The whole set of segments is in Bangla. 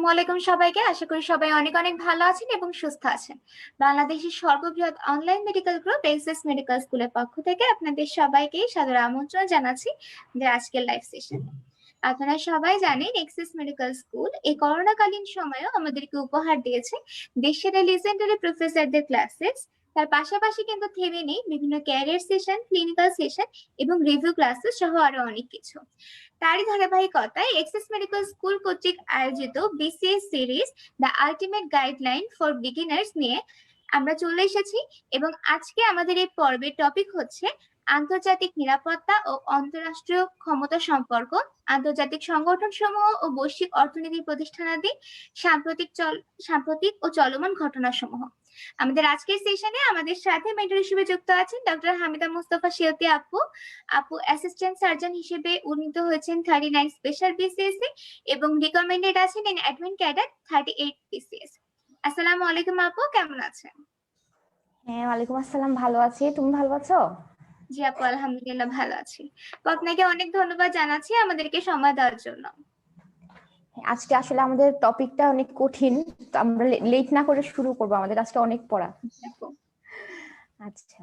আসসালামু আলাইকুম সবাইকে। আশা করি সবাই অনেক অনেক ভালো আছেন এবং সুস্থ আছেন। বাংলাদেশের সর্ববৃহৎ online medical group Access medical স্কুলের পক্ষ থেকে আপনাদের সবাইকে সাদর আমন্ত্রণ জানাচ্ছি যে আজকের লাইভ সেশনে। আপনারা সবাই জানেন এক্সেস মেডিকেল স্কুল এই করোনাকালীন সময়েও আমাদেরকে উপহার দিয়েছে দেশের লিজেন্ডারি প্রফেসরদের ক্লাসেস। তার পাশাপাশি কিন্তু থেমে নেই বিভিন্ন ক্যারিয়ার সেশন, ক্লিনিক্যাল সেশন এবং রিভিউ ক্লাসেস সহ আরো অনেক কিছু। তারই ধারাবাহিকতায় এক্সেস মেডিকেল স্কুল কর্তৃক আয়োজিত BCS series the ultimate guideline for beginners নিয়ে আমরা চলে এসেছি এবং আজকে আমাদের এই পর্বের টপিক হচ্ছে আন্তর্জাতিক নিরাপত্তা ও আন্তঃরাষ্ট্রীয় ক্ষমতা সম্পর্ক, আন্তর্জাতিক সংগঠন সমূহ ও বৈশ্বিক অর্থনীতি প্রতিষ্ঠানাদি, সাম্প্রতিক ও চলমান ঘটনাসমূহ। আমাদের আজকের সেশনে আমাদের সাথে মেন্টর হিসেবে যুক্ত আছেন ডক্টর হামিদা মুস্তফা শিয়তি আপু। আপু অ্যাসিস্ট্যান্ট সার্জন হিসেবে উন্নীত হয়েছেন 39 স্পেশাল বিসিএস এবং রিকমেন্ডেড আছেন ইন অ্যাডমিন ক্যাডার 38 বিসিএস। আসসালামু আলাইকুম আপু, কেমন আছেন? হ্যাঁ, ওয়ালাইকুম আসসালাম, ভালো আছি। তুমি ভালো আছো? জি আপু, আলহামদুলিল্লাহ ভালো আছি। তো আপনাকে অনেক ধন্যবাদ জানাচ্ছি আমাদেরকে সময় দেওয়ার জন্য। আজকে আসলে আমাদের টপিকটা অনেক কঠিন, তো আমরা লেট না করে শুরু করব। আমাদের আজকে অনেক পড়া। আচ্ছা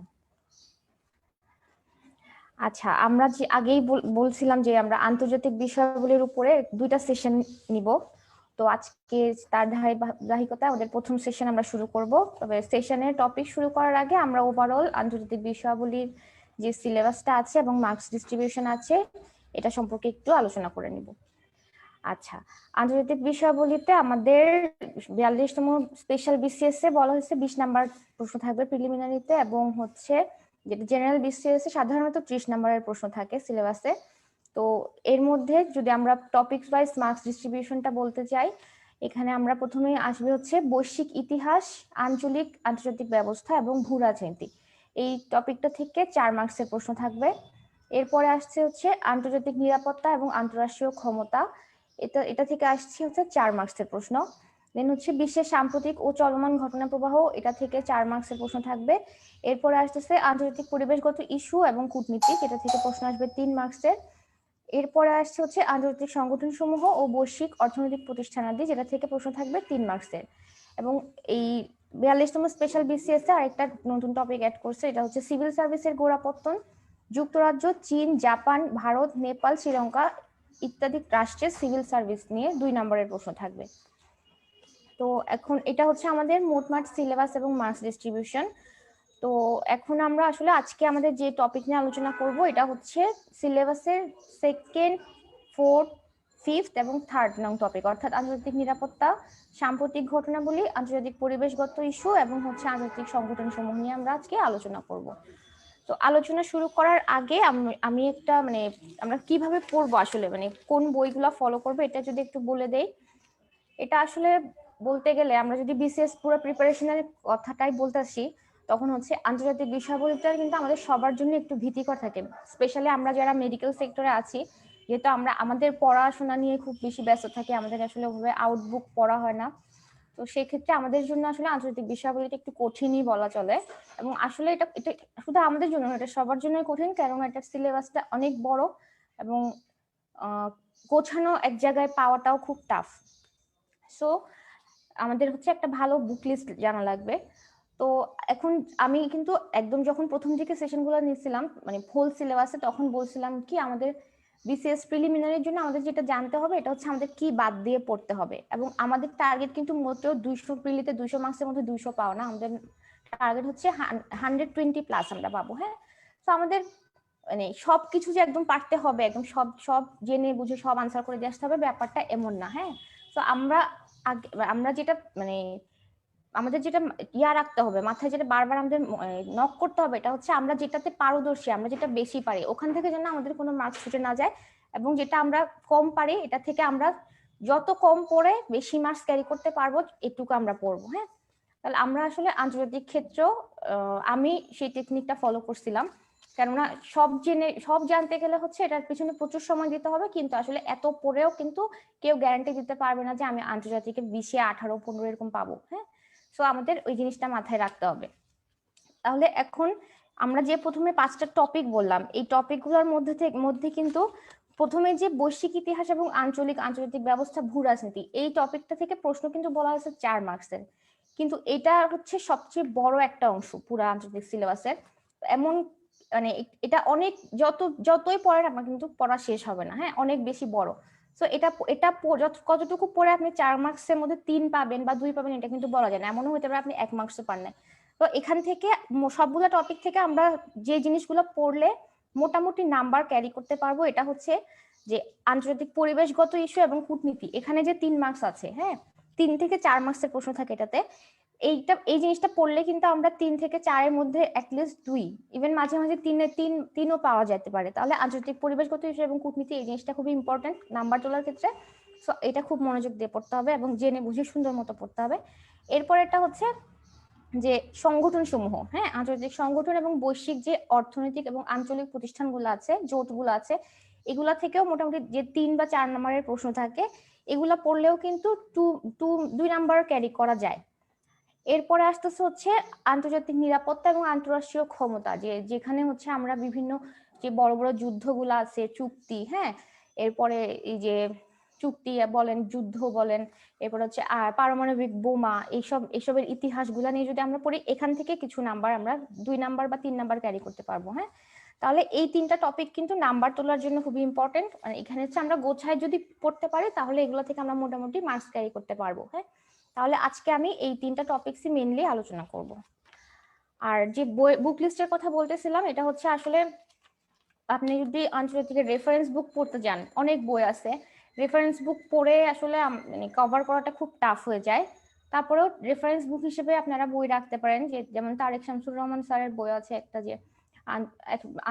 আচ্ছা, আমরা যে আগেই বলছিলাম যে আমরা আন্তর্জাতিক বিষয়গুলির উপরে 2টা সেশন নিব। তো আজকে তার ধারাবাহিকতায় আমাদের প্রথম সেশন আমরা শুরু করব। তবে সেশনের টপিক শুরু করার আগে আমরা ওভারঅল আন্তর্জাতিক বিষয়াবলীর যে সিলেবাসটা আছে এবং মার্কস ডিস্ট্রিবিউশন আছে এটা সম্পর্কে একটু আলোচনা করে নিব। আচ্ছা, আন্তর্জাতিক বিষয়াবলীতে আমাদের 42তম স্পেশাল বিসিএস এ বলা হয়েছে 20 নাম্বার প্রশ্ন থাকবে প্রিলিমিনারিতে, এবং হচ্ছে যেটা জেনারেল বিসিএস এ সাধারণত 30 নাম্বারের প্রশ্ন থাকে সিলেবাসে। তো এর মধ্যে যদি আমরা টপিকস ওয়াইজ মার্কস ডিস্ট্রিবিউশনটা বলতে চাই, এখানে আমরা প্রথমে আসবে হচ্ছে বৈশ্বিক ইতিহাস, আঞ্চলিক আন্তর্জাতিক ব্যবস্থা এবং ভূ রাজনীতি। এই টপিকটা থেকে 4 মার্কসের প্রশ্ন থাকবে। এরপরে আসছে হচ্ছে আন্তর্জাতিক নিরাপত্তা এবং আন্তঃরাষ্ট্রীয় ক্ষমতা, এটা থেকে আসছে হচ্ছে 4 মার্কসের প্রশ্ন। দেন হচ্ছে বিশ্বের সাম্প্রতিক ও চলমান ঘটনা প্রবাহ, এটা থেকে 4 মার্কসের প্রশ্ন থাকবে। এরপরে আসতেছে আন্তর্জাতিক পরিবেশগত ইস্যু এবং কূটনীতি, এটা থেকে প্রশ্ন আসবে 3 মার্কসের। এরপরে আসছে হচ্ছে আন্তর্জাতিক সংগঠন সমূহ ও বৈশ্বিক অর্থনৈতিক প্রতিষ্ঠানাদি, যেটা থেকে প্রশ্ন থাকবে 3 মার্কসের। এবং এই 42তম স্পেশাল বিসিএস এ আরেকটা নতুন টপিক অ্যাড করছে, এটা হচ্ছে সিভিল সার্ভিসের গোড়াপত্তন, যুক্তরাজ্য, চীন, জাপান, ভারত, নেপাল, শ্রীলঙ্কা ইত্যাদি রাষ্ট্রের সিভিল সার্ভিস নিয়ে 2 নম্বরের প্রশ্ন থাকবে। তো এখন এটা হচ্ছে আমাদের মোটমাট সিলেবাস এবং মার্কস ডিস্ট্রিবিউশন। তো এখন আমরা আসলে আজকে আমাদের যে টপিক নিয়ে আলোচনা করব এটা হচ্ছে সিলেবাসের 2nd, 4th, 5th এবং 3rd নং টপিক, অর্থাৎ আন্তর্জাতিক নিরাপত্তা, সাম্প্রতিক ঘটনাবলী, আন্তর্জাতিক পরিবেশগত ইস্যু এবং হচ্ছে আন্তর্জাতিক সংগঠন সমূহ নিয়ে আমরা আজকে আলোচনা করব। তো আলোচনা শুরু করার আগে আমি একটা আমরা কিভাবে পড়বো আসলে, কোন বইগুলা ফলো করবো এটা যদি একটু বলে দেই। এটা আসলে বলতে গেলে আমরা যদি বিসিএস পুরো প্রিপারেশনের কথাটাই বলতে আসি, তখন হচ্ছে আন্তর্জাতিক বিষয়াবলীটা কিন্তু আমাদের সবার জন্য একটু ভীতিকর থাকে, স্পেশালি আমরা যারা মেডিকেল সেক্টরে আছি, যেহেতু আমরা আমাদের পড়াশোনা নিয়ে খুব বেশি ব্যস্ত থাকি, আমাদের আসলে ওভাবে আউটবুক পড়া হয় না। তো সেক্ষেত্রে আমাদের জন্য আসলে আন্তর্জাতিক বিষয়াবলীটা একটু কঠিনই বলা চলে। এবং আসলে এটা এটা শুধু আমাদের জন্য, এটা সবার জন্যই কঠিন, কারণ এটা সিলেবাসটা অনেক বড় এবং গোছানো এক জায়গায় পাওয়াটাও খুব টাফ। সো আমাদের হচ্ছে একটা ভালো বুক লিস্ট জানা লাগবে। তো এখন আমি কিন্তু একদম যখন প্রথম দিকে সেশনগুলো নিয়েছিলাম ফুল সিলেবাসে, তখন বলছিলাম কি আমাদের বিসিএস প্রিলিমিনারির জন্য আমাদের যেটা জানতে হবে এটা হচ্ছে আমাদের কি বাদ দিয়ে পড়তে হবে, এবং আমাদের টার্গেট কিন্তু মোটেও 200 প্রিলিতে 200 মার্কসের মধ্যে 200 পাওয়া না, আমাদের টার্গেট হচ্ছে 120 প্লাস আমরা পাবো। হ্যাঁ, তো আমাদের সবকিছু যে একদম পারতে হবে, একদম সব জেনে বুঝে সব আনসার করে দিয়ে আসতে হবে, ব্যাপারটা এমন না। হ্যাঁ, তো আমরা যেটা আমাদের যেটা রাখতে হবে মাথায়, যেটা বারবার আমাদের নক করতে হবে, এটা হচ্ছে আমরা যেটাতে পারদর্শী, আমরা যেটা বেশি পারি ওখান থেকে যেন আমাদের কোনো মার্কস ছুটে না যায়, এবং যেটা আমরা কম পারি এটা থেকে আমরা যত কম পড়ে বেশি মার্কস ক্যারি করতে পারবো এটুকু আমরা পড়বো। হ্যাঁ, তাহলে আমরা আসলে আন্তর্জাতিক ক্ষেত্রেও আমি সেই টেকনিকটা ফলো করছিলাম, কেননা সব জানতে গেলে হচ্ছে এটার পিছনে প্রচুর সময় দিতে হবে, কিন্তু আসলে এত পড়েও কিন্তু কেউ গ্যারান্টি দিতে পারবে না যে আমি আন্তর্জাতিকে 20, 18, 15 এরকম পাবো। হ্যাঁ, সো আমাদের ওই জিনিসটা মাথায় রাখতে হবে। তাহলে এখন আমরা যে প্রথমে 5টা টপিক বললাম, এই টপিকগুলোর মধ্যে কিন্তু প্রথমে যে বৈশ্বিক ইতিহাস এবং আন্তর্জাতিক ব্যবস্থা ভূ রাজনীতি, এই টপিকটা থেকে প্রশ্ন কিন্তু বলা হয়েছে 4 মার্কসের, কিন্তু এটা হচ্ছে সবচেয়ে বড় একটা অংশ পুরো আন্তর্জাতিক সিলেবাসের। এমন মানে এটা অনেক যতই পড়েন আপনার কিন্তু পড়া শেষ হবে না, হ্যাঁ, অনেক বেশি বড়। তো কতটুকু পড়ে আপনি 4 মার্কসের মধ্যে 3 পাবেন বা 2 পাবেন এটা কিন্তু বলা যায় না, এমনও হতে পারে আপনি 1 মার্কসও পান না। তো এখান থেকে সবগুলো টপিক থেকে আমরা যে জিনিসগুলো পড়লে মোটামুটি নাম্বার ক্যারি করতে পারবো, এটা হচ্ছে যে আন্তর্জাতিক পরিবেশগত ইস্যু এবং কূটনীতি, এখানে যে 3 মার্কস আছে, হ্যাঁ, 3 থেকে 4 মার্কসের প্রশ্ন থাকে এটাতে। এই জিনিসটা পড়লে কিন্তু আমরা 3 থেকে 4 এর মধ্যে অ্যাটলিস্ট 2, ইভেন মাঝে মাঝে 3ও পাওয়া যেতে পারে। তাহলে আন্তর্জাতিক পরিবেশগত ইস্যু এবং কূটনীতি এই জিনিসটা খুবই ইম্পর্টেন্ট নাম্বার তোলার ক্ষেত্রে। সো এটা খুব মনোযোগ দিয়ে পড়তে হবে এবং জেনে বুঝে সুন্দর মতো পড়তে হবে। এরপর এটা হচ্ছে যে সংগঠন সমূহ, হ্যাঁ, আন্তর্জাতিক সংগঠন এবং বৈশ্বিক যে অর্থনৈতিক এবং আঞ্চলিক প্রতিষ্ঠানগুলো আছে, জোটগুলো আছে, এগুলা থেকেও মোটামুটি যে 3 বা 4 নম্বরের প্রশ্ন থাকে, এগুলা পড়লেও কিন্তু 2 নাম্বার ক্যারি করা যায়। এরপরে আসতেছে হচ্ছে আন্তর্জাতিক নিরাপত্তা এবং আন্তঃরাষ্ট্রীয় ক্ষমতা, যেখানে হচ্ছে আমরা বিভিন্ন যে বড় বড় যুদ্ধগুলো আছে, চুক্তি, হ্যাঁ, এরপরে এই যে চুক্তি বলেন, যুদ্ধ বলেন, এরপর হচ্ছে পারমাণবিক বোমা, এসবের ইতিহাসগুলো নিয়ে যদি আমরা পড়ি, এখান থেকে কিছু নাম্বার আমরা 2 নাম্বার বা 3 নাম্বার ক্যারি করতে পারবো, হ্যাঁ। তাহলে এই 3টা টপিক কিন্তু নাম্বার তোলার জন্য খুবই ইম্পর্টেন্ট। মানে এখানে হচ্ছে আমরা গোছায় যদি পড়তে পারি তাহলে এগুলো থেকে আমরা মোটামুটি মার্কস ক্যারি করতে পারবো, হ্যাঁ। তাহলে আজকে আমি এই 3টা টপিকসই মেইনলি আলোচনা করব। আর যে বুক লিস্টের কথা বলতেছিলাম, এটা হচ্ছে আসলে আপনি যদি আন্তর্জাতিক রেফারেন্স বুক পড়তে যান, অনেক বই আছে, রেফারেন্স বুক পড়ে আসলে মানে কভার করাটা খুব টাফ হয়ে যায়। তারপরেও রেফারেন্স বুক হিসেবে আপনারা বই রাখতে পারেন, যে যেমন তারেক শামসুর রহমান স্যারের বই আছে একটা, যে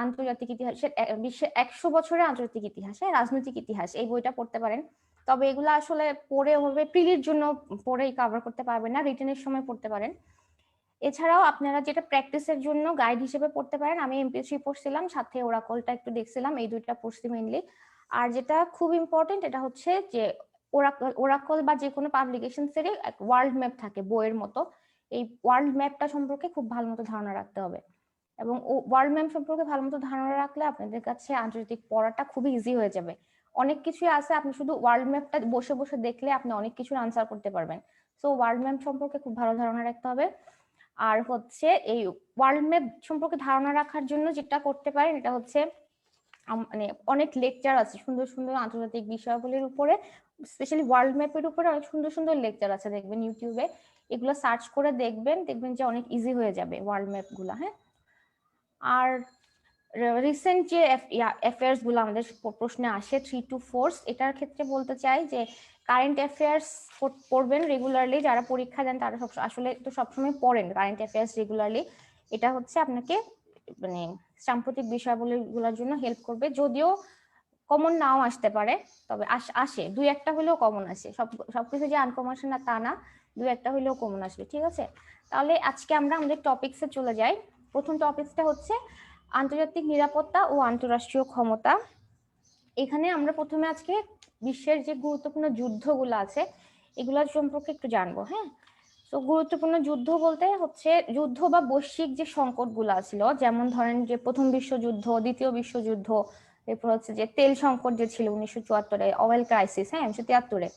আন্তর্জাতিক ইতিহাসের বিশ্বের 100 বছরের আন্তর্জাতিক ইতিহাস, রাজনৈতিক ইতিহাস, এই বইটা পড়তে পারেন। তবে এগুলো আসলে পড়ে ওভাবে প্রিলির জন্য পড়েই কভার করতে পারবেন না, রিটেনের সময় পড়তে পারেন। এছাড়াও আপনারা যেটা প্র্যাকটিসের জন্য গাইড হিসেবে পড়তে পারেন, আমি এমপিএসসি পড়ছিলাম, সাথে ওরাকলটা একটু দেখছিলাম, এই 2টা পড়ছি মেইনলি। আর যেটা খুব ইম্পর্টেন্ট এটা হচ্ছে যে ওরাকল বা যে কোনো পাবলিকেশনসেরই ওয়ার্ল্ড ম্যাপ থাকে বইয়ের মতো, এই ওয়ার্ল্ড ম্যাপটা সম্পর্কে খুব ভালো মতো ধারণা রাখতে হবে। এবং ওয়ার্ল্ড ম্যাপ সম্পর্কে ভালো মতো ধারণা রাখলে আপনাদের কাছে আন্তর্জাতিক পড়াটা খুবই ইজি হয়ে যাবে। অনেক কিছুই আছে, আপনি শুধু ওয়ার্ল্ড ম্যাপটা বসে বসে দেখলে আপনি অনেক কিছুর আনসার করতে পারবেন। সো ওয়ার্ল্ড ম্যাপ সম্পর্কে খুব ভালো ধারণা রাখতে হবে। আর হচ্ছে এই ওয়ার্ল্ড ম্যাপ সম্পর্কে ধারণা রাখার জন্য যেটা করতে পারেন, এটা হচ্ছে মানে অনেক লেকচার আছে সুন্দর সুন্দর আন্তর্জাতিক বিষয়াবলীর উপরে, স্পেশালি ওয়ার্ল্ড ম্যাপের উপরে অনেক সুন্দর সুন্দর লেকচার আছে, দেখবেন ইউটিউবে, এগুলো সার্চ করে দেখবেন যে অনেক ইজি হয়ে যাবে ওয়ার্ল্ড ম্যাপ গুলা, হ্যাঁ। আর রিসেন্ট যে অ্যাফেয়ার্স গুলো আমাদের প্রশ্নে আসে 3 to 4, এটার ক্ষেত্রে বলতে চাই যে কারেন্ট অ্যাফেয়ার্স পড়বেন রেগুলারলি, যারা পরীক্ষা দেন তারা আসলে তো সবসময় পড়েন কারেন্ট অ্যাফেয়ার্স রেগুলারলি। এটা হচ্ছে আপনাকে মানে সাম্প্রতিক বিষয়াবলীগুলোর জন্য হেল্প করবে, যদিও কমন নাও আসতে পারে, তবে আসে 2-1টা হলেও কমন আসে, সবকিছু যে আনকমন আসে না তা না, 2-1টা হলেও কমন আসবে, ঠিক আছে। তাহলে আজকে আমরা আমাদের টপিকসে চলে যাই। প্রথম টপিকসটা হচ্ছে আন্তর্জাতিক নিরাপত্তা ও আন্তঃরাষ্ট্রীয় ক্ষমতা। এখানে আমরা প্রথমে আজকে বিশ্বের যে গুরুত্বপূর্ণ যুদ্ধগুলো আছে এগুলোর সম্পর্কে একটু জানবো, হ্যাঁ। তো গুরুত্বপূর্ণ যুদ্ধ বলতে হচ্ছে যুদ্ধ বা বৈশ্বিক যে সংকটগুলো ছিল, যেমন ধরেন যে প্রথম বিশ্বযুদ্ধ, দ্বিতীয় বিশ্বযুদ্ধ, এরপর হচ্ছে যে তেল সংকট যে ছিল 1974-এ, অয়েল ক্রাইসিস, হ্যাঁ, 1973-এ,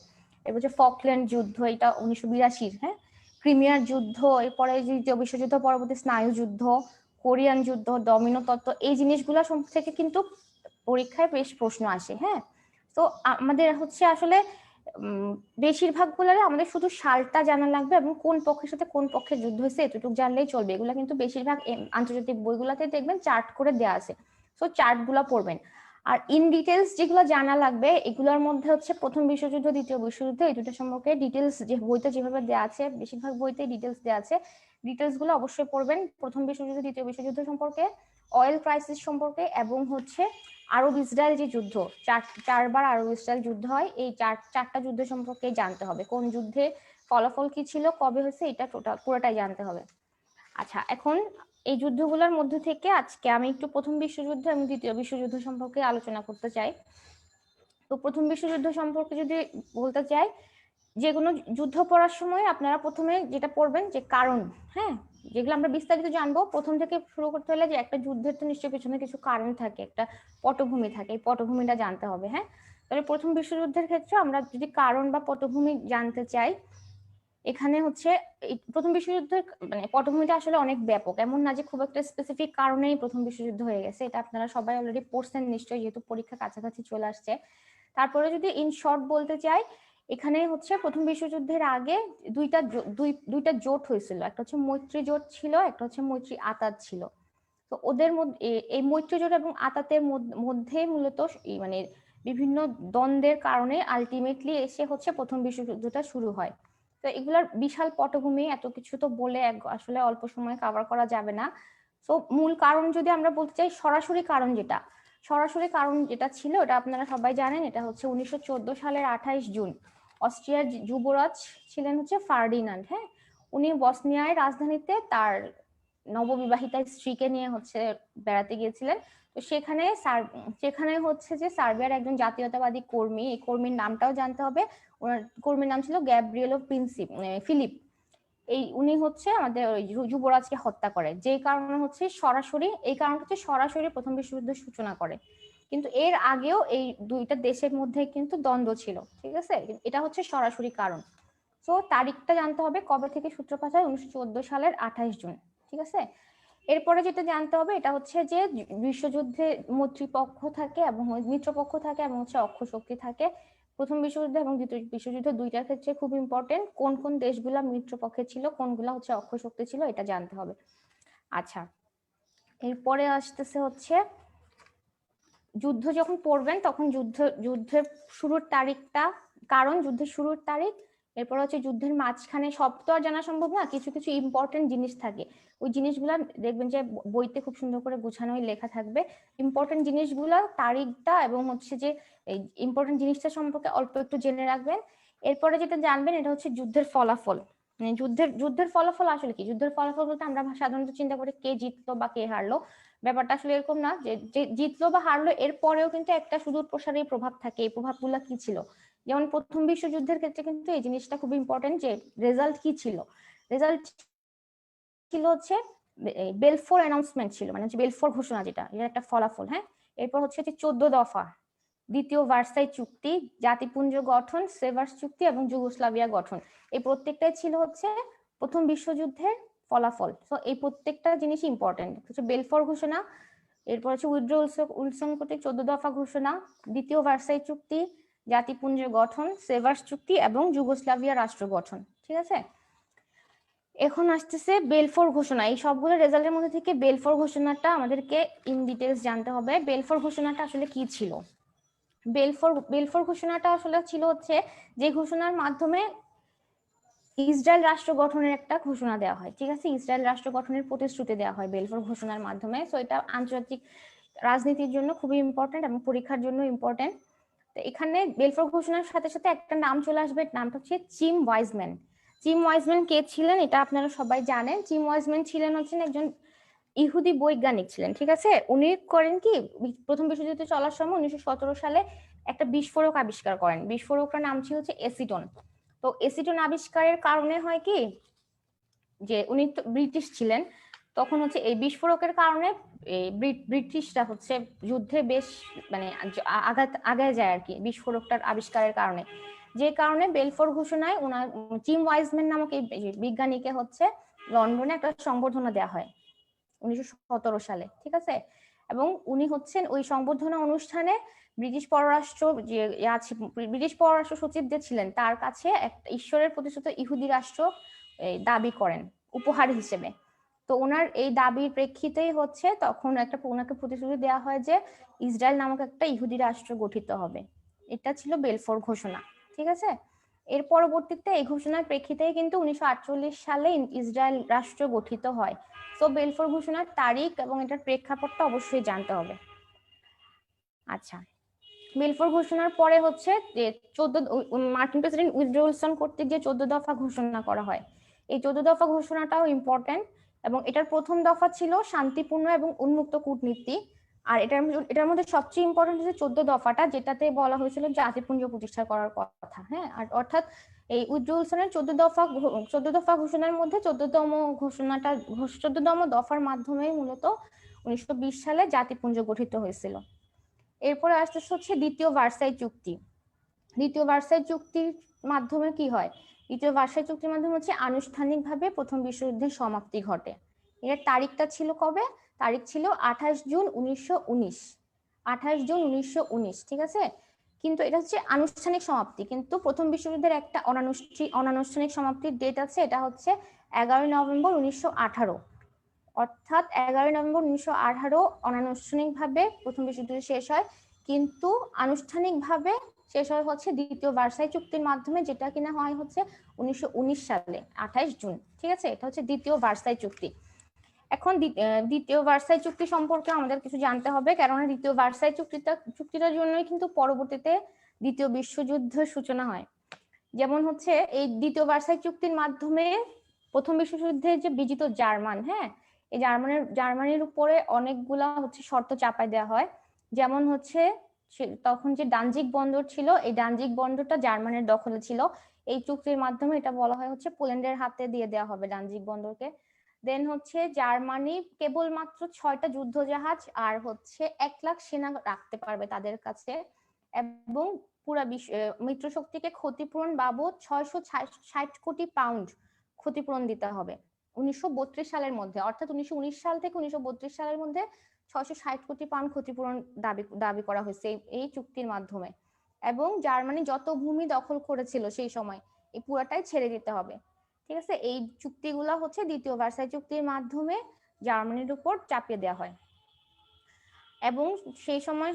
এরপর হচ্ছে ফকল্যান্ড যুদ্ধ, এটা 1982-র, হ্যাঁ, ক্রিমিয়ার যুদ্ধ, এরপরে দ্বিতীয় বিশ্বযুদ্ধ পরবর্তী স্নায়ু যুদ্ধ, কোরিয়ান যুদ্ধ, ডমিনো তত্ত্ব, এই জিনিসগুলো থেকে কিন্তু পরীক্ষায় বেশ প্রশ্ন আসে, হ্যাঁ। তো আমাদের হচ্ছে আসলে বেশিরভাগ গুলারে আমাদের শুধু সালটা জানা লাগবে এবং কোন পক্ষের সাথে কোন পক্ষের যুদ্ধ হয়েছে এতটুকু জানলেই চলবে। এগুলা কিন্তু বেশিরভাগ আন্তর্জাতিক বইগুলাতে দেখবেন চার্ট করে দেওয়া আছে, সো চার্ট গুলা পড়বেন। আর ইন ডিটেলস যেগুলো জানা লাগবে এগুলোর মধ্যে হচ্ছে প্রথম বিশ্বযুদ্ধ, দ্বিতীয় বিশ্বযুদ্ধ, এই দুটো সম্পর্কে ডিটেলস যে বইতে যেভাবে দেওয়া আছে, বেশিরভাগ বইতে ডিটেলস দেওয়া আছে, ডিটেলস গুলো অবশ্যই পড়বেন। প্রথম বিশ্বযুদ্ধ, দ্বিতীয় বিশ্বযুদ্ধ সম্পর্কে, অয়েল ক্রাইসিস সম্পর্কে, এবং হচ্ছে আরব ইসরায়েল যে যুদ্ধ, চারবার আরব ইসরায়েল যুদ্ধ হয়, এই চারটা যুদ্ধ সম্পর্কে জানতে হবে, কোন যুদ্ধে ফলাফল কি ছিল, কবে হয়েছে, এটা পুরোটাই জানতে হবে। আচ্ছা, এখন এই যুদ্ধগুলোর মধ্যে থেকে আজকে আমি একটু প্রথম বিশ্বযুদ্ধ এবং দ্বিতীয় বিশ্বযুদ্ধ সম্পর্কে আলোচনা করতে চাই। তো প্রথম বিশ্বযুদ্ধ সম্পর্কে যদি বলতে চাই, যে কোনো যুদ্ধ পড়ার সময় আপনারা প্রথমে যেটা পড়বেন যে কারণ, হ্যাঁ, যেগুলো আমরা বিস্তারিত জানবো, প্রথম থেকে শুরু করতে হলে যে একটা যুদ্ধের তো নিশ্চয়ই পেছনে কিছু কারণ থাকে, একটা পটভূমি থাকে, এই পটভূমিটা জানতে হবে। হ্যাঁ, তাহলে প্রথম বিশ্বযুদ্ধের ক্ষেত্রে আমরা যদি কারণ বা পটভূমি জানতে চাই, এখানে হচ্ছে প্রথম বিশ্বযুদ্ধের মানে পটভূমিটা আসলে অনেক ব্যাপক, এমন না যে খুব একটা স্পেসিফিক কারণেই প্রথম বিশ্বযুদ্ধ হয়ে গেছে। এটা আপনারা সবাই অলরেডি পড়ছেন নিশ্চয়ই, যেহেতু পরীক্ষা কাছাকাছি চলে আসছে। তারপরে যদি ইন শর্ট বলতে চাই, এখানে হচ্ছে প্রথম বিশ্বযুদ্ধের আগে দুইটা জোট হয়েছিল, একটা হচ্ছে মৈত্রী জোট ছিল, একটা হচ্ছে মৈত্রী আতাত ছিল। তো ওদের মধ্যে এই মৈত্রী জোট এবং আতাতের মধ্যে মূলত মানে বিভিন্ন দ্বন্দ্বের কারণে আলটিমেটলি এসে হচ্ছে প্রথম বিশ্বযুদ্ধটা শুরু হয়। তো এগুলার বিশাল পটভূমি, এত কিছু তো বলে আসলে অল্প সময় কভার করা যাবে না। তো মূল কারণ যদি আমরা বলতে চাই, সরাসরি কারণ যেটা ছিল, এটা আপনারা সবাই জানেন, এটা হচ্ছে 1914 সালের 28 জুন অস্ট্রিয়ার যুবরাজ ছিলেন হচ্ছে ফার্ডিনান্ড। হ্যাঁ, উনি বসনিয়ার রাজধানীতে তার নববিবাহিতা স্ত্রীকে নিয়ে হচ্ছে বেড়াতে গিয়েছিলেন। তো সেখানে হচ্ছে যে সার্বিয়ার একজন জাতীয়তাবাদী কর্মী, এই কর্মীর নামটাও জানতে হবে। ওনার কর্মীর নাম ছিল গ্যাব্রিয়েলো ফিলিপ। উনি হচ্ছে আমাদের যুবরাজকে হত্যা করে, যে কারণে হচ্ছে এই কারণটা হচ্ছে সরাসরি প্রথম বিশ্বযুদ্ধের সূচনা করে। কিন্তু এর আগেও এই দুইটা দেশের মধ্যে কিন্তু দ্বন্দ্ব ছিল, ঠিক আছে, এটা হচ্ছে সরাসরি কারণ। তো তারিখটা জানতে হবে কবে থেকে সূত্রপাত হয়, 1914 সালের 28 জুন, ঠিক আছে। এরপরে যেটা জানতে হবে, এটা হচ্ছে যে বিশ্বযুদ্ধে মৈত্রীপক্ষ থাকে এবং মিত্রপক্ষ থাকে এবং হচ্ছে অক্ষ শক্তি থাকে। প্রথম বিশ্বযুদ্ধ এবং দ্বিতীয় বিশ্বযুদ্ধ দুইটার ক্ষেত্রে খুব ইম্পর্টেন্ট, কোন কোন দেশগুলা মিত্রপক্ষে ছিল, কোনগুলা হচ্ছে অক্ষ শক্তি ছিল, এটা জানতে হবে। আচ্ছা, এরপরে আসতেছে হচ্ছে যুদ্ধ যখন পড়বেন তখন যুদ্ধের শুরুর তারিখটা, কারণ যুদ্ধের শুরুর তারিখ, এরপর হচ্ছে যুদ্ধের মাঝখানে সব তো আর জানা সম্ভব না, কিছু কিছু ইম্পর্টেন্ট জিনিস থাকে, ওই জিনিসগুলা দেখবেন যে বইতে খুব সুন্দর করে গোছানোই লেখা থাকবে। ইম্পর্টেন্ট জিনিসগুলা, তারিখটা এবং হচ্ছে যে এই ইম্পর্টেন্ট জিনিসটা সম্পর্কে অল্প একটু জেনে রাখবেন। এরপরে যেটা জানবেন, এটা হচ্ছে যুদ্ধের ফলাফল। মানে যুদ্ধের ফলাফল আসলে কি? যুদ্ধের ফলাফল বলতে আমরা সাধারণত চিন্তা করি কে জিতলো বা কে হারলো, ব্যাপারটা আসলে এরকম না যে জিতলো বা হারলো এর পরেও কিন্তু একটা সুদূর প্রসারী প্রভাব থাকে। এই প্রভাবগুলো কি ছিল? যেমন প্রথম বিশ্বযুদ্ধের ক্ষেত্রে কিন্তু এই জিনিসটা খুব ইম্পর্টেন্ট, যে রেজাল্ট কি ছিল। রেজাল্ট ছিল হচ্ছে বেলফোর অ্যানাউন্সমেন্ট ছিল, মানে হচ্ছে বেলফোর ঘোষণা, যেটা এটা একটা ফলাফল। হ্যাঁ, এরপর হচ্ছে 14 দফা, দ্বিতীয় ভার্সাই চুক্তি, জাতিপুঞ্জ গঠন, সেভার্স চুক্তি এবং যুগোস্লাভিয়া গঠন, এই প্রত্যেকটাই ছিল হচ্ছে প্রথম বিশ্বযুদ্ধের ফলাফল। তো এই প্রত্যেকটা জিনিস ইম্পর্টেন্ট। হচ্ছে বেলফোর ঘোষণা, এরপর হচ্ছে উইড্রো উইলসন কর্তৃক 14 দফা ঘোষণা, দ্বিতীয় ভার্সাই চুক্তি, জাতিপুঞ্জ গঠন, সেভার্স চুক্তি এবং যুগোস্লাভিয়া রাষ্ট্র গঠন, ঠিক আছে। এখন আসতেছে বেলফোর ঘোষণা। এই সবগুলো রেজাল্টের মধ্যে থেকে বেলফোর ঘোষণাটা আমাদেরকে ইন ডিটেলস জানতে হবে। বেলফোর ঘোষণাটা আসলে কি ছিল? বেলফোর ঘোষণাটা আসলে ছিল হচ্ছে যে ঘোষণার মাধ্যমে ইসরায়েল রাষ্ট্র গঠনের একটা ঘোষণা দেওয়া হয়, ঠিক আছে, ইসরায়েল রাষ্ট্র গঠনের প্রতিশ্রুতি দেওয়া হয় বেলফোর ঘোষণার মাধ্যমে। তো এটা আন্তর্জাতিক রাজনীতির জন্য খুবই ইম্পর্টেন্ট এবং পরীক্ষার জন্য ইম্পর্টেন্ট। তো এখানে বেলফোর ঘোষণার সাথে সাথে একটা নাম চলে আসবে, নামটা হচ্ছে চিম ওয়াইজম্যান। চিম ওয়াইজম্যান কে ছিলেন এটা আপনারা সবাই জানেন। চিম ওয়াইজম্যান ছিলেন হচ্ছেন একজন ইহুদি বৈজ্ঞানিক ছিলেন, ঠিক আছে। উনি করেন কি, প্রথম বিশ্বযুদ্ধ চলার সময় 1917 সালে একটা বিস্ফোরক আবিষ্কার করেন। বিস্ফোরকটার নাম ছিল হচ্ছে এসিটন। তো এসিটন আবিষ্কারের কারণে হয় কি, যে উনি তো ব্রিটিশ ছিলেন, তখন হচ্ছে এই বিস্ফোরকের কারণে ব্রিটিশরা হচ্ছে যুদ্ধে বেশ মানে আগায় যায় আর কি, বিস্ফোরকটার আবিষ্কারের কারণে। যে কারণে বেলফোর ঘোষণায় ওনার টিম ওয়াইজম্যান নামক এই বিজ্ঞানীকে হচ্ছে লন্ডনে একটা সংবর্ধনা দেওয়া হয় 1917 সালে, ঠিক আছে। এবং উনি হচ্ছেন ওই সংবর্ধনা অনুষ্ঠানে ব্রিটিশ পররাষ্ট্র সচিব যে ছিলেন তার কাছে একটা ঈশ্বরের প্রতিষ্ঠিত ইহুদি রাষ্ট্র দাবি করেন উপহার হিসেবে। তো ওনার এই দাবির প্রেক্ষিতেই হচ্ছে তখন ওনাকে প্রতিশ্রুতি দেওয়া হয় যে ইসরায়েল নামক একটা ইহুদি রাষ্ট্র গঠিত হবে। এটা ছিল বেলফোর ঘোষণা, ঠিক আছে। এর পরবর্তীতে এই ঘোষণার প্রেক্ষিতেই কিন্তু 1948 সালে ইসরায়েল রাষ্ট্র গঠিত হয়। তো বেলফোর ঘোষণার তারিখ এবং এটার প্রেক্ষাপটটা অবশ্যই জানতে হবে। আচ্ছা, বেলফোর ঘোষণার পরে হচ্ছে যে মার্কিন প্রেসিডেন্ট উইড্রো উইলসন কর্তৃক যে 14 দফা ঘোষণা করা হয়, এই 14 দফা ঘোষণাটাও ইম্পর্টেন্ট। এবং এটার প্রথম দফা ছিল শান্তিপূর্ণ এবং উন্মুক্ত কূটনীতি। আর এটার মধ্যে সবচেয়ে ইম্পর্টেন্ট হচ্ছে 14 দফাটা, যেটাতে বলা হয়েছিল জাতিপুঞ্জ প্রতিষ্ঠা করার কথা। হ্যাঁ, আর অর্থাৎ এই উইথড্রয়াল 14 দফা ঘোষণার মধ্যে 14তম দফার মাধ্যমে মূলত 1920 সালে জাতিপুঞ্জ গঠিত হয়েছিল। এরপরে আসতেছে হচ্ছে দ্বিতীয় ভার্সাই চুক্তি। দ্বিতীয় ভার্সাই চুক্তির মাধ্যমে কি হয়? দ্বিতীয় ভার্সাই চুক্তির মাধ্যমে হচ্ছে আনুষ্ঠানিকভাবে প্রথম বিশ্বযুদ্ধের সমাপ্তি ঘটে। এর তারিখটা ছিল কবে? তারিখ ছিল 28 জুন 1919। 28 জুন 1919, ঠিক আছে। কিন্তু এটা হচ্ছে আনুষ্ঠানিক সমাপ্তি, কিন্তু প্রথম বিশ্বযুদ্ধের একটা অনানুষ্ঠানিক সমাপ্তির ডেট আছে, এটা হচ্ছে 11 নভেম্বর 1918। অর্থাৎ 11 নভেম্বর 1918 অনানুষ্ঠানিকভাবে প্রথম বিশ্বযুদ্ধ শেষ হয়, কিন্তু আনুষ্ঠানিকভাবে শেষ হয় হচ্ছে দ্বিতীয় ভার্সাই চুক্তির মাধ্যমে, যেটা কিনা হয় হচ্ছে 1919 সালে 28 জুন, ঠিক আছে। এটা হচ্ছে দ্বিতীয় ভার্সাই চুক্তি। এখন দ্বিতীয় ভার্সাই চুক্তি সম্পর্কে আমাদের কিছু জানতে হবে, কারণ দ্বিতীয় ভার্সাই চুক্তিটার জন্যই কিন্তু পরবর্তীতে দ্বিতীয় বিশ্বযুদ্ধের সূচনা হয়। যেমন হচ্ছে এই দ্বিতীয় ভার্সাই চুক্তির মাধ্যমে প্রথম বিশ্বযুদ্ধে যে বিজিত জার্মান, হ্যাঁ, এই জার্মানির উপরে অনেকগুলা হচ্ছে শর্ত চাপাই দেওয়া হয়। যেমন হচ্ছে তখন যে ডানজিগ বন্দর ছিল, এই ডানজিগ বন্দরটা জার্মানির দখলে ছিল। এই চুক্তির মাধ্যমে এটা বলা হয় হচ্ছে পোল্যান্ডের হাতে দিয়ে দেওয়া হবে ডানজিগ বন্দরকে। দেন হচ্ছে জার্মানি কেবলমাত্র 6টা যুদ্ধ জাহাজ আর হচ্ছে 1 লাখ সেনা রাখতে পারবে তাদের কাছে, এবং পুরা মিত্র শক্তিকে ক্ষতিপূরণ বাবদ 660 কোটি পাউন্ড ক্ষতিপূরণ দিতে হবে 1932 সালের মধ্যে। অর্থাৎ 1919 সাল থেকে 1932 সালের মধ্যে 660 কোটি পাউন্ড ক্ষতিপূরণ দাবি করা হয়েছে এই চুক্তির মাধ্যমে। এবং জার্মানি যত ভূমি দখল করেছিল সেই সময়, এই পুরাটাই ছেড়ে দিতে হবে, ঠিক আছে। এই চুক্তিগুলো হচ্ছে দ্বিতীয় ভার্সাই চুক্তির মাধ্যমে জার্মানির উপর চাপিয়ে দেওয়া হয়। এবং সেই সময়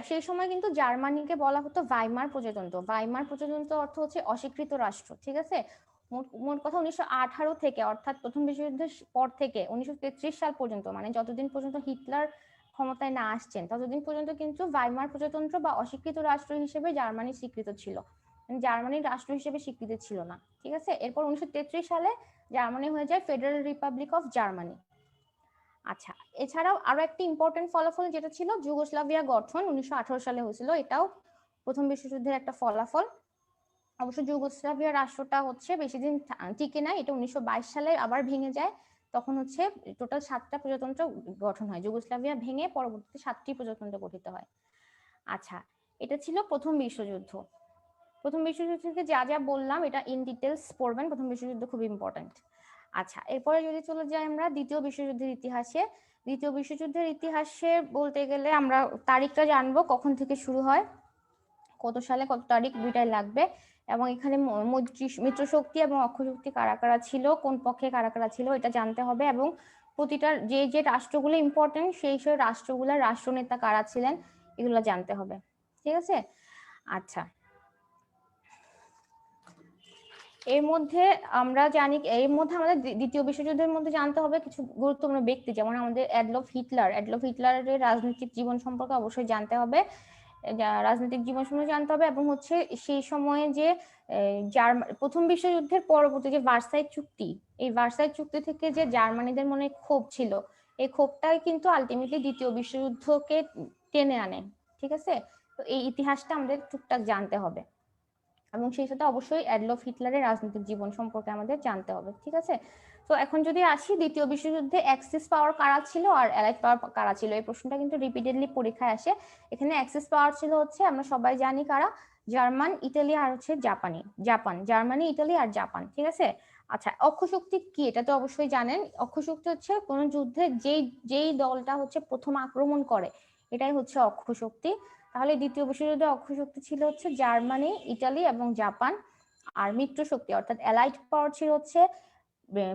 সেই সময় কিন্তু জার্মানিকে বলা হতো ভাইমার প্রজাতন্ত্র। ভাইমার প্রজাতন্ত্র অর্থ হচ্ছে অস্বীকৃত রাষ্ট্র, ঠিক আছে। মোট কথা 1918 থেকে, অর্থাৎ প্রথম বিশ্বযুদ্ধের পর থেকে 1933 সাল পর্যন্ত, মানে যতদিন পর্যন্ত হিটলার ক্ষমতায় না আসছেন ততদিন পর্যন্ত কিন্তু ভাইমার প্রজাতন্ত্র বা অস্বীকৃত রাষ্ট্র হিসেবে জার্মানি স্বীকৃত ছিল, জার্মানির রাষ্ট্র হিসেবে স্বীকৃতি ছিল না, ঠিক আছে। এরপর 1933 সালে জার্মানি হয়ে যায় ফেডারেল রিপাবলিক অফ জার্মানি। আচ্ছা, এছাড়াও আরো একটি ইম্পর্টেন্ট ফলাফল যেটা ছিল যুগোস্লাভিয়া গঠন 1918 সালে হয়েছিল, এটাও প্রথম বিশ্বযুদ্ধের একটা ফলাফল। অবশ্য যুগোস্লাভিয়া রাষ্ট্রটা হচ্ছে বেশি দিন টিকে না, এটা 1922 সালে আবার ভেঙে যায়। তখন হচ্ছে টোটাল 7টা প্রজাতন্ত্র গঠন হয়, যুগোস্লাভিয়া ভেঙে পরবর্তীতে 7টি প্রজাতন্ত্র গঠিত হয়। আচ্ছা, এটা ছিল প্রথম বিশ্বযুদ্ধ। প্রথম বিশ্বযুদ্ধ থেকে যা যা বললাম এটা ইন ডিটেলস পড়বেন, প্রথম বিশ্বযুদ্ধ খুব ইম্পর্টেন্ট। আচ্ছা, এরপরে যদি চলে যাই আমরা দ্বিতীয় বিশ্বযুদ্ধের ইতিহাসে। দ্বিতীয় বিশ্বযুদ্ধের ইতিহাসে বলতে গেলে আমরা তারিখটা জানবো, কখন থেকে শুরু হয়, কত সালে কত তারিখ, দুইটাই লাগবে। এবং এখানে মিত্র শক্তি এবং অক্ষ শক্তি কারা কারা ছিল, কোন পক্ষে কারা কারা ছিল, এটা জানতে হবে। এবং প্রতিটা যে রাষ্ট্রগুলো ইম্পর্টেন্ট সেই রাষ্ট্রগুলোর রাষ্ট্রনেতা কারা ছিলেন এগুলো জানতে হবে, ঠিক আছে। আচ্ছা, এর মধ্যে আমাদের দ্বিতীয় বিশ্বযুদ্ধের মধ্যে জানতে হবে কিছু গুরুত্বপূর্ণ ব্যক্তি, যেমন আমাদের অ্যাডলফ হিটলারের রাজনৈতিক জীবন সম্পর্কে অবশ্যই জানতে হবে, রাজনৈতিক জীবন সম্পর্কে জানতে হবে। এবং হচ্ছে সেই সময়ে যে প্রথম বিশ্বযুদ্ধের পরবর্তী যে ভার্সাই চুক্তি, এই ভার্সাই চুক্তি থেকে যে জার্মানিদের মনে ক্ষোভ ছিল, এই ক্ষোভটাই কিন্তু আলটিমেটলি দ্বিতীয় বিশ্বযুদ্ধকে টেনে আনে, ঠিক আছে। তো এই ইতিহাসটা আমাদের টুকটাক জানতে হবে, এবং সেই সাথে অবশ্যই অ্যাডলফ হিটলারের রাজনৈতিক জীবন সম্পর্কে আমাদের জানতে হবে, ঠিক আছে। তো এখন যদি আসি দ্বিতীয় বিশ্বযুদ্ধে অ্যাক্সিস পাওয়ার কারা ছিল আর অ্যালাইড পাওয়ার কারা ছিল, এই প্রশ্নটা কিন্তু রিপিটেডলি পরীক্ষায় আসে। এখানে অ্যাক্সিস পাওয়ার ছিল হচ্ছে, আমরা সবাই জানি কারা, জার্মান, ইতালি আর হচ্ছে জাপান, জার্মানি, ইতালি আর জাপান, ঠিক আছে। আচ্ছা, অক্ষশক্তি কি এটা তো অবশ্যই জানেন। অক্ষশক্তি হচ্ছে কোন যুদ্ধে যেই দলটা হচ্ছে প্রথম আক্রমণ করে এটাই হচ্ছে অক্ষশক্তি। তাহলে দ্বিতীয় বিশ্বযুদ্ধে অক্ষশক্তি ছিল হচ্ছে জার্মানি, ইতালি এবং জাপান। আর মিত্র শক্তি অর্থাৎ অ্যালাইড পাওয়ার ছিল হচ্ছে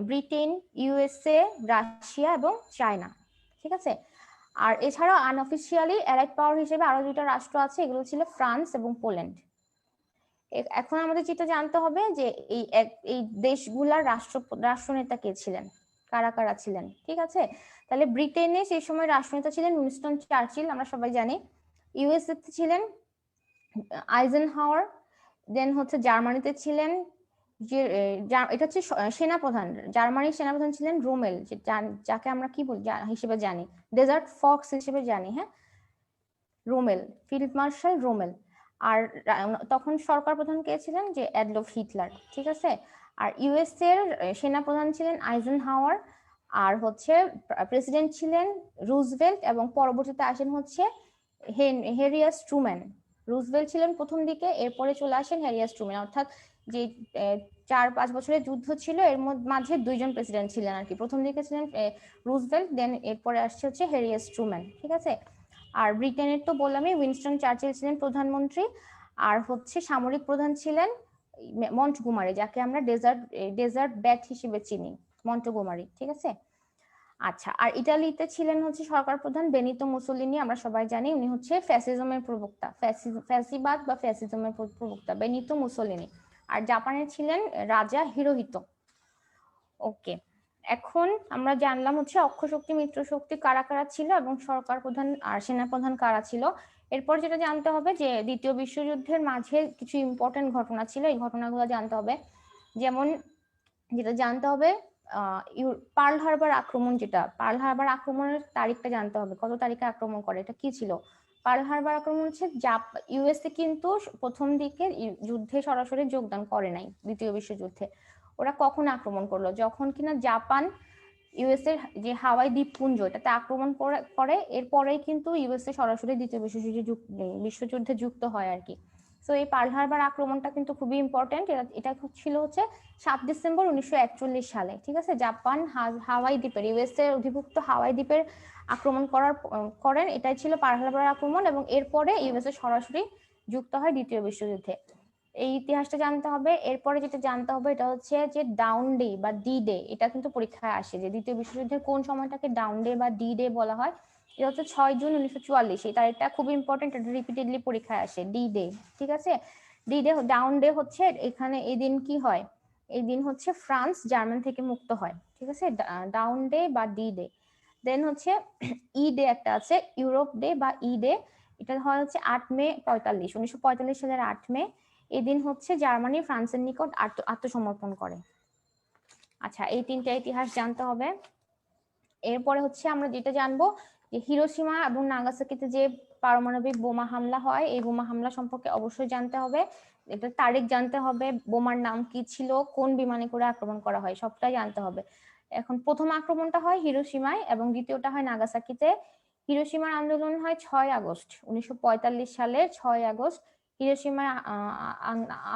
ব্রিটেন, ইউএসএ, রাশিয়া এবং চায়না, ঠিক আছে। আর এছাড়াও আনঅফিসিয়ালি অ্যালাইড পাওয়ার হিসেবে আরো দুইটা রাষ্ট্র আছে, এগুলো ছিল ফ্রান্স এবং পোল্যান্ড। এখন আমাদের যেটা জানতে হবে যে এই দেশগুলার রাষ্ট্রনেতা কে ছিলেন, কারা কারা ছিলেন, ঠিক আছে। তাহলে ব্রিটেনে সেই সময় রাষ্ট্রনেতা ছিলেন উইনস্টন চার্চিল, আমরা সবাই জানি। ইউএসএ তে ছিলেন আইজেনহাওয়ার। দেন হচ্ছে জার্মানিতে ছিলেন যে এটা হচ্ছে সেনাপ্রধান, জার্মানির সেনাপ্রধান ছিলেন রোমেল, যাকে আমরা কি বলি হিসেবে জানি, ডেজার্ট ফক্স হিসেবে জানি, হ্যাঁ, রোমেল, ফিল্ড মার্শাল রোমেল। আর তখন সরকার প্রধান কে ছিলেন, যে অ্যাডলফ হিটলার, ঠিক আছে। আর ইউএস এর সেনা প্রধান ছিলেন আইজেনহাওয়ার, আর হচ্ছে প্রেসিডেন্ট ছিলেন রুজভেল্ট, এবং পরবর্তীতে আসেন হচ্ছে হেরিয়াস ট্রুম্যান। রুজভেল্ট ছিলেন প্রথম দিকে, এরপরে চলে আসেন হেরিয়াস ট্রুম্যান। অর্থাৎ যে 4-5 বছরের যুদ্ধ ছিল, এর মাঝে দুইজন প্রেসিডেন্ট ছিলেন আর কি। প্রথম দিকে ছিলেন রুজভেল্ট, দেন এরপরে আসছে হচ্ছে হেরিয়াস ট্রুম্যান, ঠিক আছে। আর ব্রিটেনের তো বললামই, উইনস্টন চার্চিল ছিলেন প্রধানমন্ত্রী, আর হচ্ছে সামরিক প্রধান ছিলেন মন্টগোমারি, যাকে আমরা ডেজার্ট ব্যাট হিসেবে চিনি, মন্টগোমারি, ঠিক আছে। আচ্ছা, আর ইটালিতে ছিলেন হচ্ছে সরকার প্রধান বেনিতো মুসোলিনি, আমরা সবাই জানি উনি হচ্ছে ফ্যাসিজমের প্রবক্তা, ফ্যাসিবাদ বা ফ্যাসিজমের প্রবক্তা বেনিতো মুসোলিনি। আর জাপানের ছিলেন রাজা হিরোহিতো। ওকে, এখন আমরা জানলাম হচ্ছে অক্ষশক্তি মিত্র শক্তি কারা কারা ছিল এবং সরকার প্রধান আর সেনা প্রধান কারা ছিল। এরপর যেটা জানতে হবে যে দ্বিতীয় বিশ্বযুদ্ধের মাঝে কিছু ইম্পর্টেন্ট ঘটনা ছিল, এই ঘটনাগুলো জানতে হবে। যেমন যেটা জানতে হবে পার্ল হারবার আক্রমণ, যেটা পার্ল হারবার আক্রমণের তারিখটা জানতে হবে, কত তারিখে আক্রমণ করে, এটা কি ছিল। পার্ল হারবার আক্রমণ হচ্ছে ইউএসএ কিন্তু প্রথম দিকে যুদ্ধে সরাসরি যোগদান করে নাই দ্বিতীয় বিশ্বযুদ্ধে। ওরা কখন আক্রমণ করলো, যখন কিনা জাপান ইউএস এর যে হাওয়াই দ্বীপপুঞ্জ এটাতে আক্রমণ করে, এরপরেই কিন্তু ইউএসএ সরাসরি দ্বিতীয় বিশ্বযুদ্ধে যুক্ত হয় আর কি। তো এই পার্ল হারবার আক্রমণটা কিন্তু খুবই ইম্পর্টেন্ট। এটা ছিল হচ্ছে 7 ডিসেম্বর 1941 সালে, ঠিক আছে। জাপান হাওয়াই দ্বীপের, ইউএস এর অধিভুক্ত হাওয়াই দ্বীপের আক্রমণ করেন, এটাই ছিল পার্ল হারবার আক্রমণ, এবং এরপরে ইউএসএ সরাসরি যুক্ত হয় দ্বিতীয় বিশ্বযুদ্ধে। এই ইতিহাসটা জানতে হবে। এরপরে যেটা জানতে হবে এটা হচ্ছে যে ডাউন ডে বা ডি ডে, এটা কিন্তু পরীক্ষায় আসে যে দ্বিতীয় বিশ্বযুদ্ধের কোন সময়টাকে ডাউন ডে বা ডি ডে বলা হয়। এটা হচ্ছে 6 জুন 1944, এই তারিখটা খুব ইম্পর্টেন্ট, এটা রিপিটেডলি পরীক্ষায় আসে, ডি ডে, ঠিক আছে। ডি ডে, ডাউন ডে হচ্ছে এখানে এই দিন কি হয়, এই দিন হচ্ছে ফ্রান্স জার্মান থেকে মুক্ত হয়, ঠিক আছে, ডাউন ডে বা ডি ডে। দেন হচ্ছে ই ডে একটা আছে, ইউরোপ ডে বা ই ডে, এটা হয় হচ্ছে 8 মে 1945 সালের 8 মে। এদিন হচ্ছে জার্মানি ফ্রান্সের নিকট আত্মসমর্পণ করে। আচ্ছা, এই তিনটা ইতিহাস জানতে হবে। এরপরে হচ্ছে আমরা যেটা জানবো যে হিরোশিমা এবং নাগাসাকিতে যে পারমাণবিক বোমা হামলা হয়, এই বোমা হামলা সম্পর্কে অবশ্যই জানতে হবে, এটা তারিখ জানতে হবে, বোমার নাম কি ছিল, কোন বিমানে করে আক্রমণ করা হয়, সবটাই জানতে হবে। এখন প্রথম আক্রমণটা হয় হিরোশিমায় এবং দ্বিতীয়টা হয় নাগাসাকিতে। হিরোশিমার আন্দোলন হয় 6 আগস্ট 1945 সালের 6 আগস্ট। হিরোশিমায়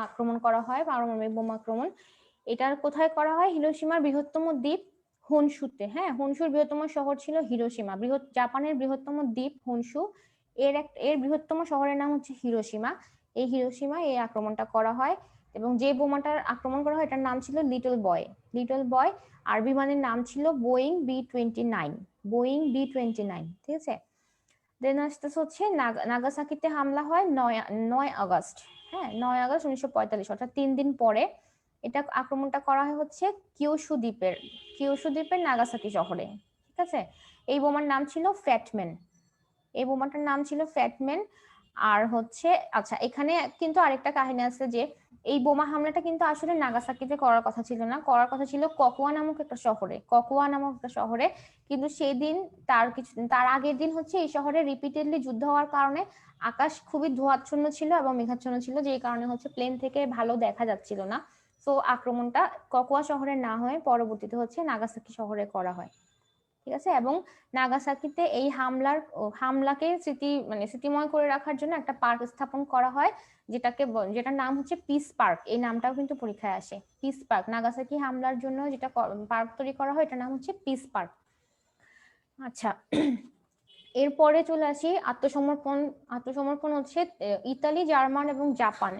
আক্রমণ করা হয়, পারমাণবিক বোমা আক্রমণ। এটার কোথায় করা হয়, হিরোশিমার বৃহত্তম দ্বীপ হনশুতে। হ্যাঁ, হনশুর বৃহত্তম শহর ছিল হিরোশিমা। জাপানের বৃহত্তম দ্বীপ হনশু, এর বৃহত্তম শহরের নাম হচ্ছে হিরোশিমা। এই হিরোশিমা এই আক্রমণটা করা হয়, এবং যে বোমাটার আক্রমণ করা হয় এটার নাম ছিল লিটল বয়। আর বিমানের নাম ছিল বোয়িং বি-29, ঠিক আছে। দেন আসতেছে হচ্ছে নাগাসাকিতে হামলা হয় 9 আগস্ট। হ্যাঁ, 9 আগস্ট 1945, অর্থাৎ 3 দিন পরে এটা আক্রমণটা করা হয় হচ্ছে কিউশু দ্বীপের নাগাসাকি শহরে, ঠিক আছে। এই বোমার নাম ছিল ফ্যাটম্যান, এই বোমাটার নাম ছিল ফ্যাটম্যান। আর হচ্ছে আচ্ছা, এখানে কিন্তু আরেকটা কাহিনী আছে যে এই বোমা হামলাটা কিন্তু আসলে নাগাসাকিতে করার কথা ছিল না, করার কথা ছিল ককোয়া নামক একটা শহরে। কিন্তু সেই দিন তার আগের দিন হচ্ছে এই শহরে রিপিটেডলি যুদ্ধ হওয়ার কারণে আকাশ খুবই ধোঁয়াচ্ছন্ন ছিল এবং মেঘাচ্ছন্ন ছিল, যেই কারণে হচ্ছে প্লেন থেকে ভালো দেখা যাচ্ছিল না। তো আক্রমণটা ককোয়া শহরে না হয়ে পরবর্তীতে হচ্ছে নাগাসাকি শহরে করা হয়, ঠিক আছে। এবং নাগাসাকিতে এই হামলাকে স্মৃতিময় করে রাখার জন্য একটা পার্ক স্থাপন করা হয়, যেটার নাম হচ্ছে পিস পার্ক। এই নামটাও কিন্তু পরীক্ষায় আসে, পিস পার্ক। নাগাসাকি হামলার জন্য যেটা পার্ক তৈরি করা হয় এটার নাম হচ্ছে পিস পার্ক। আচ্ছা, এরপরে চলে আসি আত্মসমর্পণ হচ্ছে ইতালি, জার্মান এবং জাপান,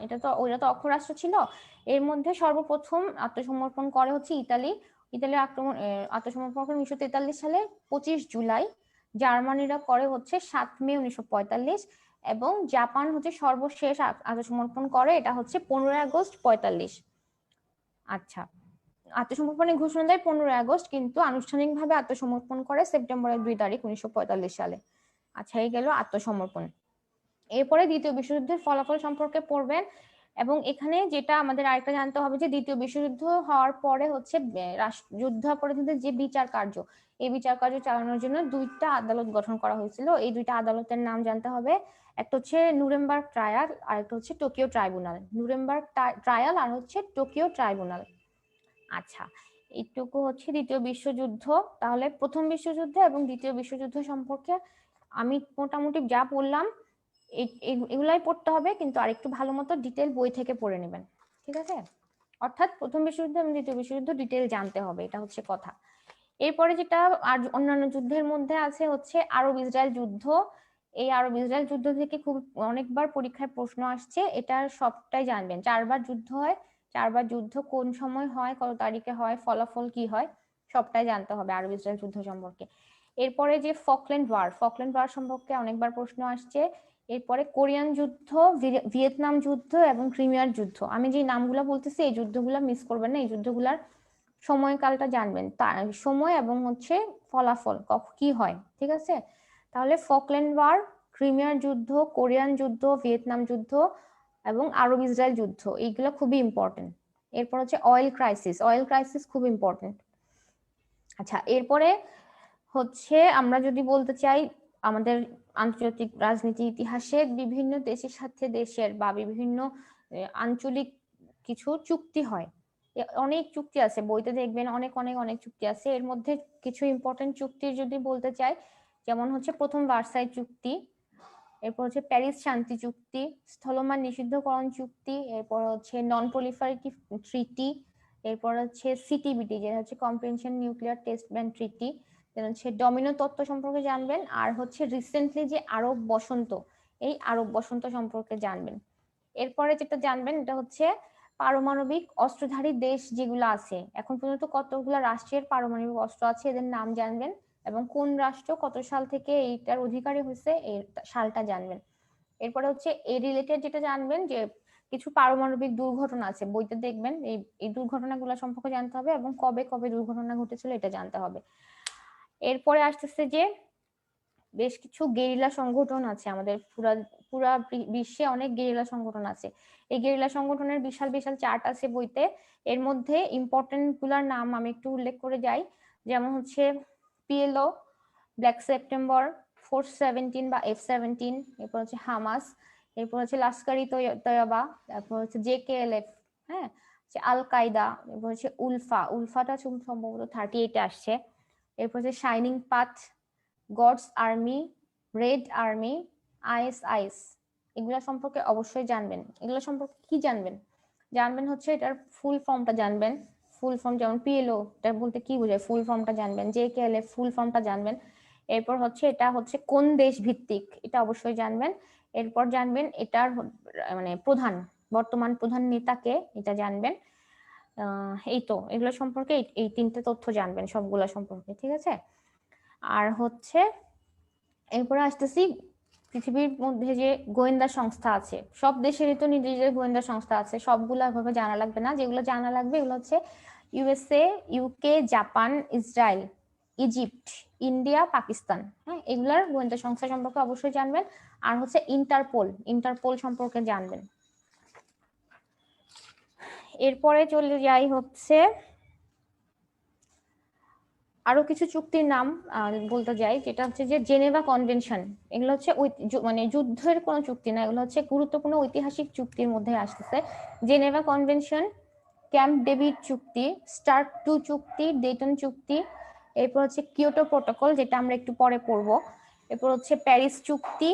ওইটা তো অক্ষরাষ্ট্র ছিল। এর মধ্যে সর্বপ্রথম আত্মসমর্পণ করে হচ্ছে ইতালি। আত্মসমর্পণ করে 1943 সালে 25 জুলাই। জার্মানিরা করে হচ্ছে 7 মে 1945, এবং জাপান হচ্ছে সর্বশেষ আত্মসমর্পণ করে, এটা হচ্ছে 15 আগস্ট 45। আচ্ছা, আত্মসমর্পণের ঘোষণা দেয় 15 আগস্ট, কিন্তু আনুষ্ঠানিকভাবে আত্মসমর্পণ করে সেপ্টেম্বরের 2 তারিখ 1945 সালে। আচ্ছা, এই গেল আত্মসমর্পণ। এরপরে দ্বিতীয় বিশ্বযুদ্ধের ফলাফল সম্পর্কে পড়বেন। এবং এখানে যেটা আমাদের আরেকটা জানতে হবে যে দ্বিতীয় বিশ্বযুদ্ধ হওয়ার পরে হচ্ছে যুদ্ধাপরাধীদের যে বিচার কার্য, এই বিচার কার্য চালানোর জন্য দুইটা আদালত গঠন করা হয়েছিল। এই দুইটা আদালতের নাম জানতে হবে। একটা হচ্ছে নুরেমবার্গ ট্রায়াল আর একটা হচ্ছে টোকিও ট্রাইব্যুনাল। নুরেমবার্গ ট্রায়াল আর হচ্ছে টোকিও ট্রাইব্যুনাল। আচ্ছা, এইটুকু হচ্ছে দ্বিতীয় বিশ্বযুদ্ধ। তাহলে প্রথম বিশ্বযুদ্ধ এবং দ্বিতীয় বিশ্বযুদ্ধ সম্পর্কে আমি মোটামুটি যা বললাম এগুলাই পড়তে হবে, কিন্তু আরেকটু ভালো মতো ডিটেল বই থেকে পড়ে নেবেন, ঠিক আছে? অর্থাৎ প্রথম বিশ্বযুদ্ধ এবং দ্বিতীয় বিশ্বযুদ্ধ ডিটেল জানতে হবে, এটা হচ্ছে কথা। এরপরে যেটা আর অন্যান্য যুদ্ধের মধ্যে আছে হচ্ছে আরব ইসরায়েল যুদ্ধ। এই আরব ইসরায়েল যুদ্ধ থেকে খুব অনেকবার পরীক্ষায় প্রশ্ন আসছে, এটা সবটাই জানবেন। 4বার যুদ্ধ হয়, 4বার যুদ্ধ কোন সময় হয়, কত তারিখে হয়, ফলাফল কি হয়, সবটাই জানতে হবে আরব ইসরায়েল যুদ্ধ সম্পর্কে। এরপরে যে ফকল্যান্ড ওয়ার সম্পর্কে অনেকবার প্রশ্ন আসছে। এরপরে কোরিয়ান যুদ্ধ, ভিয়েতনাম যুদ্ধ এবং ক্রিমিয়ার যুদ্ধ। আমি যে নামগুলো বলতেছি এই যুদ্ধগুলো মিস করবেন না, এই যুদ্ধগুলার সময়কালটা জানবেন, তার সময় এবং হচ্ছে ফলাফল কি হয়, ঠিক আছে? তাহলে ফকল্যান্ড ওয়ার, ক্রিমিয়ার যুদ্ধ, কোরিয়ান যুদ্ধ, ভিয়েতনাম যুদ্ধ এবং আরব ইসরায়েল যুদ্ধ, এইগুলো খুবই ইম্পর্টেন্ট। এরপর হচ্ছে অয়েল ক্রাইসিস খুব ইম্পর্টেন্ট। আচ্ছা, এরপরে হচ্ছে আমরা যদি বলতে চাই আমাদের আন্তর্জাতিক রাজনীতি ইতিহাসে বিভিন্ন দেশের সাথে দেশের বা বিভিন্ন আঞ্চলিক কিছু চুক্তি হয়। অনেক চুক্তি আছে, বইতে দেখবেন অনেক অনেক অনেক চুক্তি আছে। এর মধ্যে কিছু ইম্পর্টেন্ট চুক্তি যদি বলতে চাই, যেমন হচ্ছে প্রথম ভার্সাই চুক্তি, এরপর হচ্ছে প্যারিস শান্তি চুক্তি, স্থলমান নিষিদ্ধকরণ চুক্তি, এরপর হচ্ছে নন প্রলিফারেটিভ ট্রিটি, এরপর হচ্ছে সিটিবিটি যেটা হচ্ছে comprehension nuclear test ban treaty, হচ্ছে ডমিনো তত্ত্ব সম্পর্কে জানবেন। আর হচ্ছে রিসেন্টলি যে আরব বসন্ত, এই আরব বসন্ত সম্পর্কে জানবেন। এরপরে যেটা জানবেন এটা হচ্ছে পারমাণবিক অস্ত্রধারী দেশ যেগুলো আছে, এখন পর্যন্ত কতগুলো রাষ্ট্রের পারমাণবিক অস্ত্র আছে এদের নাম জানবেন, এবং কোন রাষ্ট্র কত সাল থেকে এইটার অধিকারী হয়েছে এই সালটা জানবেন। এরপরে হচ্ছে এই রিলেটেড যেটা জানবেন যে কিছু পারমাণবিক দুর্ঘটনা আছে, বইতে দেখবেন এই দুর্ঘটনাগুলো সম্পর্কে জানতে হবে, এবং কবে কবে দুর্ঘটনা ঘটেছিল এটা জানতে হবে। এরপরে আসতেছে যে বেশ কিছু গেরিলা সংগঠন আছে আমাদের, পুরা বিশ্বে অনেক গেরিলা সংগঠন আছে। এই গেরিলা সংগঠনের বিশাল বিশাল চার্ট আছে বইতে। এর মধ্যে ইম্পর্টেন্ট গুলার নাম আমি একটু উল্লেখ করে যাই, যেমন হচ্ছে পিএলও, ব্ল্যাক সেপ্টেম্বর, ফোর্স 17 বা F-17, এরপর হচ্ছে হামাস, এরপর হচ্ছে লাস্কারি তৈয়বা, তারপর হচ্ছে JKLF, হ্যাঁ, আল কায়দা, এরপর হচ্ছে উলফাটা সম্ভবত 38-এ আসছে, এরপর হচ্ছে Shining Path, God's Army, Red Army, ISIS। এগুলা সম্পর্কে অবশ্যই জানবেন। এগুলো সম্পর্কে কি জানবেন হচ্ছে এটার ফুল ফর্মটা জানবেন। ফুল ফর্ম যেমন পিএলও, এটা বলতে কি বোঝায় ফুল ফর্মটা জানবেন। JKLF ফুল ফর্মটা জানবেন। এরপর হচ্ছে এটা হচ্ছে কোন দেশ ভিত্তিক, এটা অবশ্যই জানবেন। এরপর জানবেন এটার মানে বর্তমান প্রধান নেতাকে, এটা জানবেন। এই তো এগুলো সম্পর্কে এই 3টে তথ্য জানবেন সবগুলা সম্পর্কে, ঠিক আছে? আর হচ্ছে এরপরে আসতেছি পৃথিবীর মধ্যে যে গোয়েন্দা সংস্থা আছে, সব দেশেরই তো নিজেদের গোয়েন্দা সংস্থা আছে, সবগুলো এভাবে জানা লাগবে না। যেগুলো জানা লাগবে এগুলো হচ্ছে USA, UK, Japan, Israel, Egypt, India, Pakistan, হ্যাঁ, এগুলার গোয়েন্দা সংস্থা সম্পর্কে অবশ্যই জানবেন। আর হচ্ছে ইন্টারপোল সম্পর্কে জানবেন। এরপরে চলে যাই হচ্ছে আরো কিছু চুক্তির নাম বলতে যাই, যেটা হচ্ছে যে জেনেভা কনভেনশন। এগুলো হচ্ছে মানে যুদ্ধের কোনো চুক্তি না, এগুলো হচ্ছে গুরুত্বপূর্ণ ঐতিহাসিক চুক্তির মধ্যে আসতেছে। জেনেভা কনভেনশন, ক্যাম্প ডেভিড চুক্তি, স্টার্ট 2 চুক্তি, ডেটন চুক্তি, এরপর হচ্ছে কিয়োটো প্রোটোকল যেটা আমরা একটু পরে পড়বো, এরপর হচ্ছে প্যারিস চুক্তি,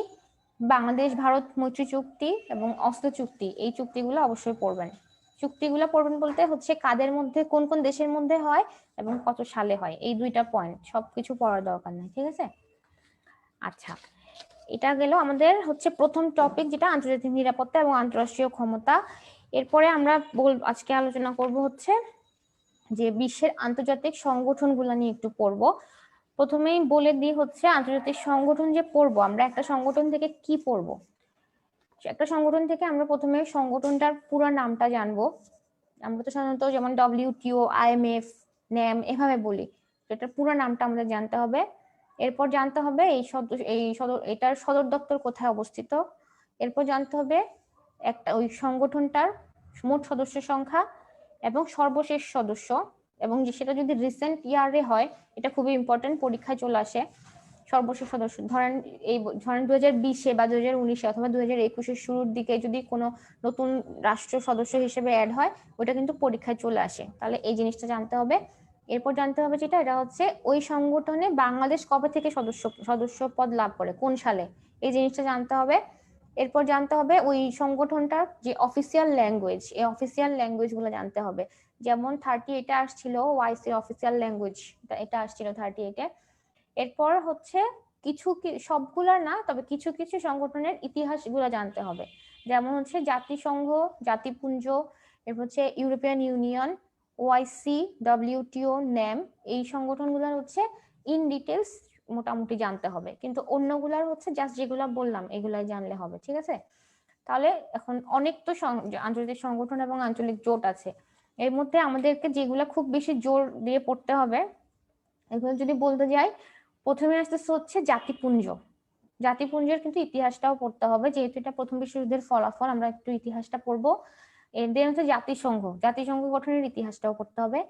বাংলাদেশ ভারত মৈত্রী চুক্তি এবং অস্লো চুক্তি। এই চুক্তিগুলো অবশ্যই পড়বেন। চুক্তিগুলো পড়বেন বলতে হচ্ছে কাদের মধ্যে, কোন কোন দেশের মধ্যে হয় এবং কত সালে হয়, এই 2টা পয়েন্ট, সবকিছু পড়ার দরকার নেই, ঠিক আছে? আচ্ছা, এটা গেল আমাদের হচ্ছে প্রথম টপিক, যেটা আন্তর্জাতিক নিরাপত্তা এবং আন্তঃরাষ্ট্রীয় ক্ষমতা। এরপরে আমরা আজকে আলোচনা করব হচ্ছে যে বিশ্বের আন্তর্জাতিক সংগঠনগুলো নিয়ে একটু পড়বো। প্রথমেই বলে দিই হচ্ছে আন্তর্জাতিক সংগঠন যে পড়বো আমরা, একটা সংগঠন থেকে কি পড়বো। একটা সংগঠন থেকে আমরা প্রথমে সংগঠনটার পুরো নামটা জানবো। আমরা তো সাধারণত যেমন WTO, IMF, NAM এভাবে বলি, এটার পুরো নামটা আমাদের জানতে হবে। এরপর জানতে হবে এটার সদর দপ্তর কোথায় অবস্থিত। এরপর জানতে হবে একটা ওই সংগঠনটার মোট সদস্য সংখ্যা এবং সর্বশেষ সদস্য, এবং সেটা যদি রিসেন্ট ইয়ারে হয়, এটা খুবই ইম্পর্টেন্ট, পরীক্ষায় চলে আসে। সর্বশেষ সদস্য ধরেন ধরেন 2020-এ বা 2019-এ অথবা 2021-এর শুরুর দিকে যদি কোনো নতুন রাষ্ট্র সদস্য হিসেবে অ্যাড হয়, ওটা কিন্তু পরীক্ষায় চলে আসে। তাহলে এই জিনিসটা জানতে হবে। এরপর জানতে হবে যেটা, এটা হচ্ছে ওই সংগঠনে বাংলাদেশ কবে থেকে সদস্য পদ লাভ করে, কোন সালে, এই জিনিসটা জানতে হবে। এরপর জানতে হবে ওই সংগঠনটার যে অফিসিয়াল ল্যাঙ্গুয়েজ, এই অফিসিয়াল ল্যাঙ্গুয়েজ গুলো জানতে হবে। যেমন 38-এ আসছিল ওয়াইসি অফিসিয়াল ল্যাঙ্গুয়েজ, এটা আসছিল 38-এ। এরপর হচ্ছে সবগুলা না, তবে কিছু কিছু সংগঠনের ইতিহাস গুলো জানতে হবে। যেমন হচ্ছে জাতিসংঘ, জাতিপুঞ্জ, এরপর হচ্ছে European union, OIC, WTO, NAM, এই সংগঠনগুলোর হচ্ছে ইন ডিটেলস মোটামুটি জানতে হবে। কিন্তু অন্যগুলার হচ্ছে জাস্ট যেগুলা বললাম এগুলাই জানলে হবে, ঠিক আছে? তাহলে এখন অনেক তো আন্তর্জাতিক সংগঠন এবং আঞ্চলিক জোট আছে, এর মধ্যে আমাদেরকে যেগুলা খুব বেশি জোর দিয়ে পড়তে হবে, এগুলো যদি বলতে যাই, প্রথমে আসতেছে হচ্ছে জাতিপুঞ্জ। জাতিপুঞ্জের কিন্তু ইতিহাসটাও পড়তে হবে, যেহেতু এটা প্রথম বিশ্বযুদ্ধের ফলাফল, আমরা একটু ইতিহাসটা পড়বো। দেন হচ্ছে জাতিসংঘ গঠনের ইতিহাসটাও পড়তে হবে।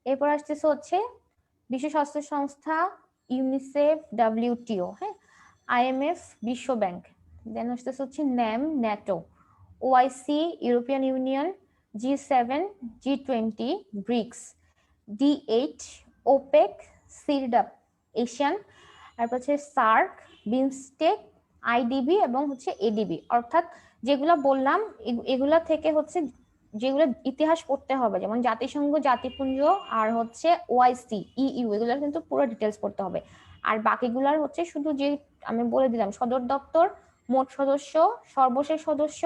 এরপর আসতেছে হচ্ছে বিশ্ব স্বাস্থ্য সংস্থা, ইউনিসেফ, ডব্লিউটিও, হ্যাঁ, আইএমএফ, বিশ্ব ব্যাংক। দেন আসতেছে হচ্ছে NAM, NATO, OIC, European Union, G7, G20, BRICS, D8, OPEC, CIRDAP, Asian, তারপর হচ্ছে সার্ক, বিমস্টেক, আইডিবি এবং হচ্ছে এডিবি। অর্থাৎ যেগুলা বললাম এগুলা থেকে হচ্ছে যেগুলো ইতিহাস পড়তে হবে, যেমন জাতিসংঘ, জাতিপুঞ্জ আর হচ্ছে ওআইসি, ইইউ, এগুলোর কিন্তু পুরো ডিটেলস পড়তে হবে। আর বাকিগুলার হচ্ছে শুধু যে আমি বলে দিলাম, সদর দপ্তর, মোট সদস্য, সর্বশেষ সদস্য,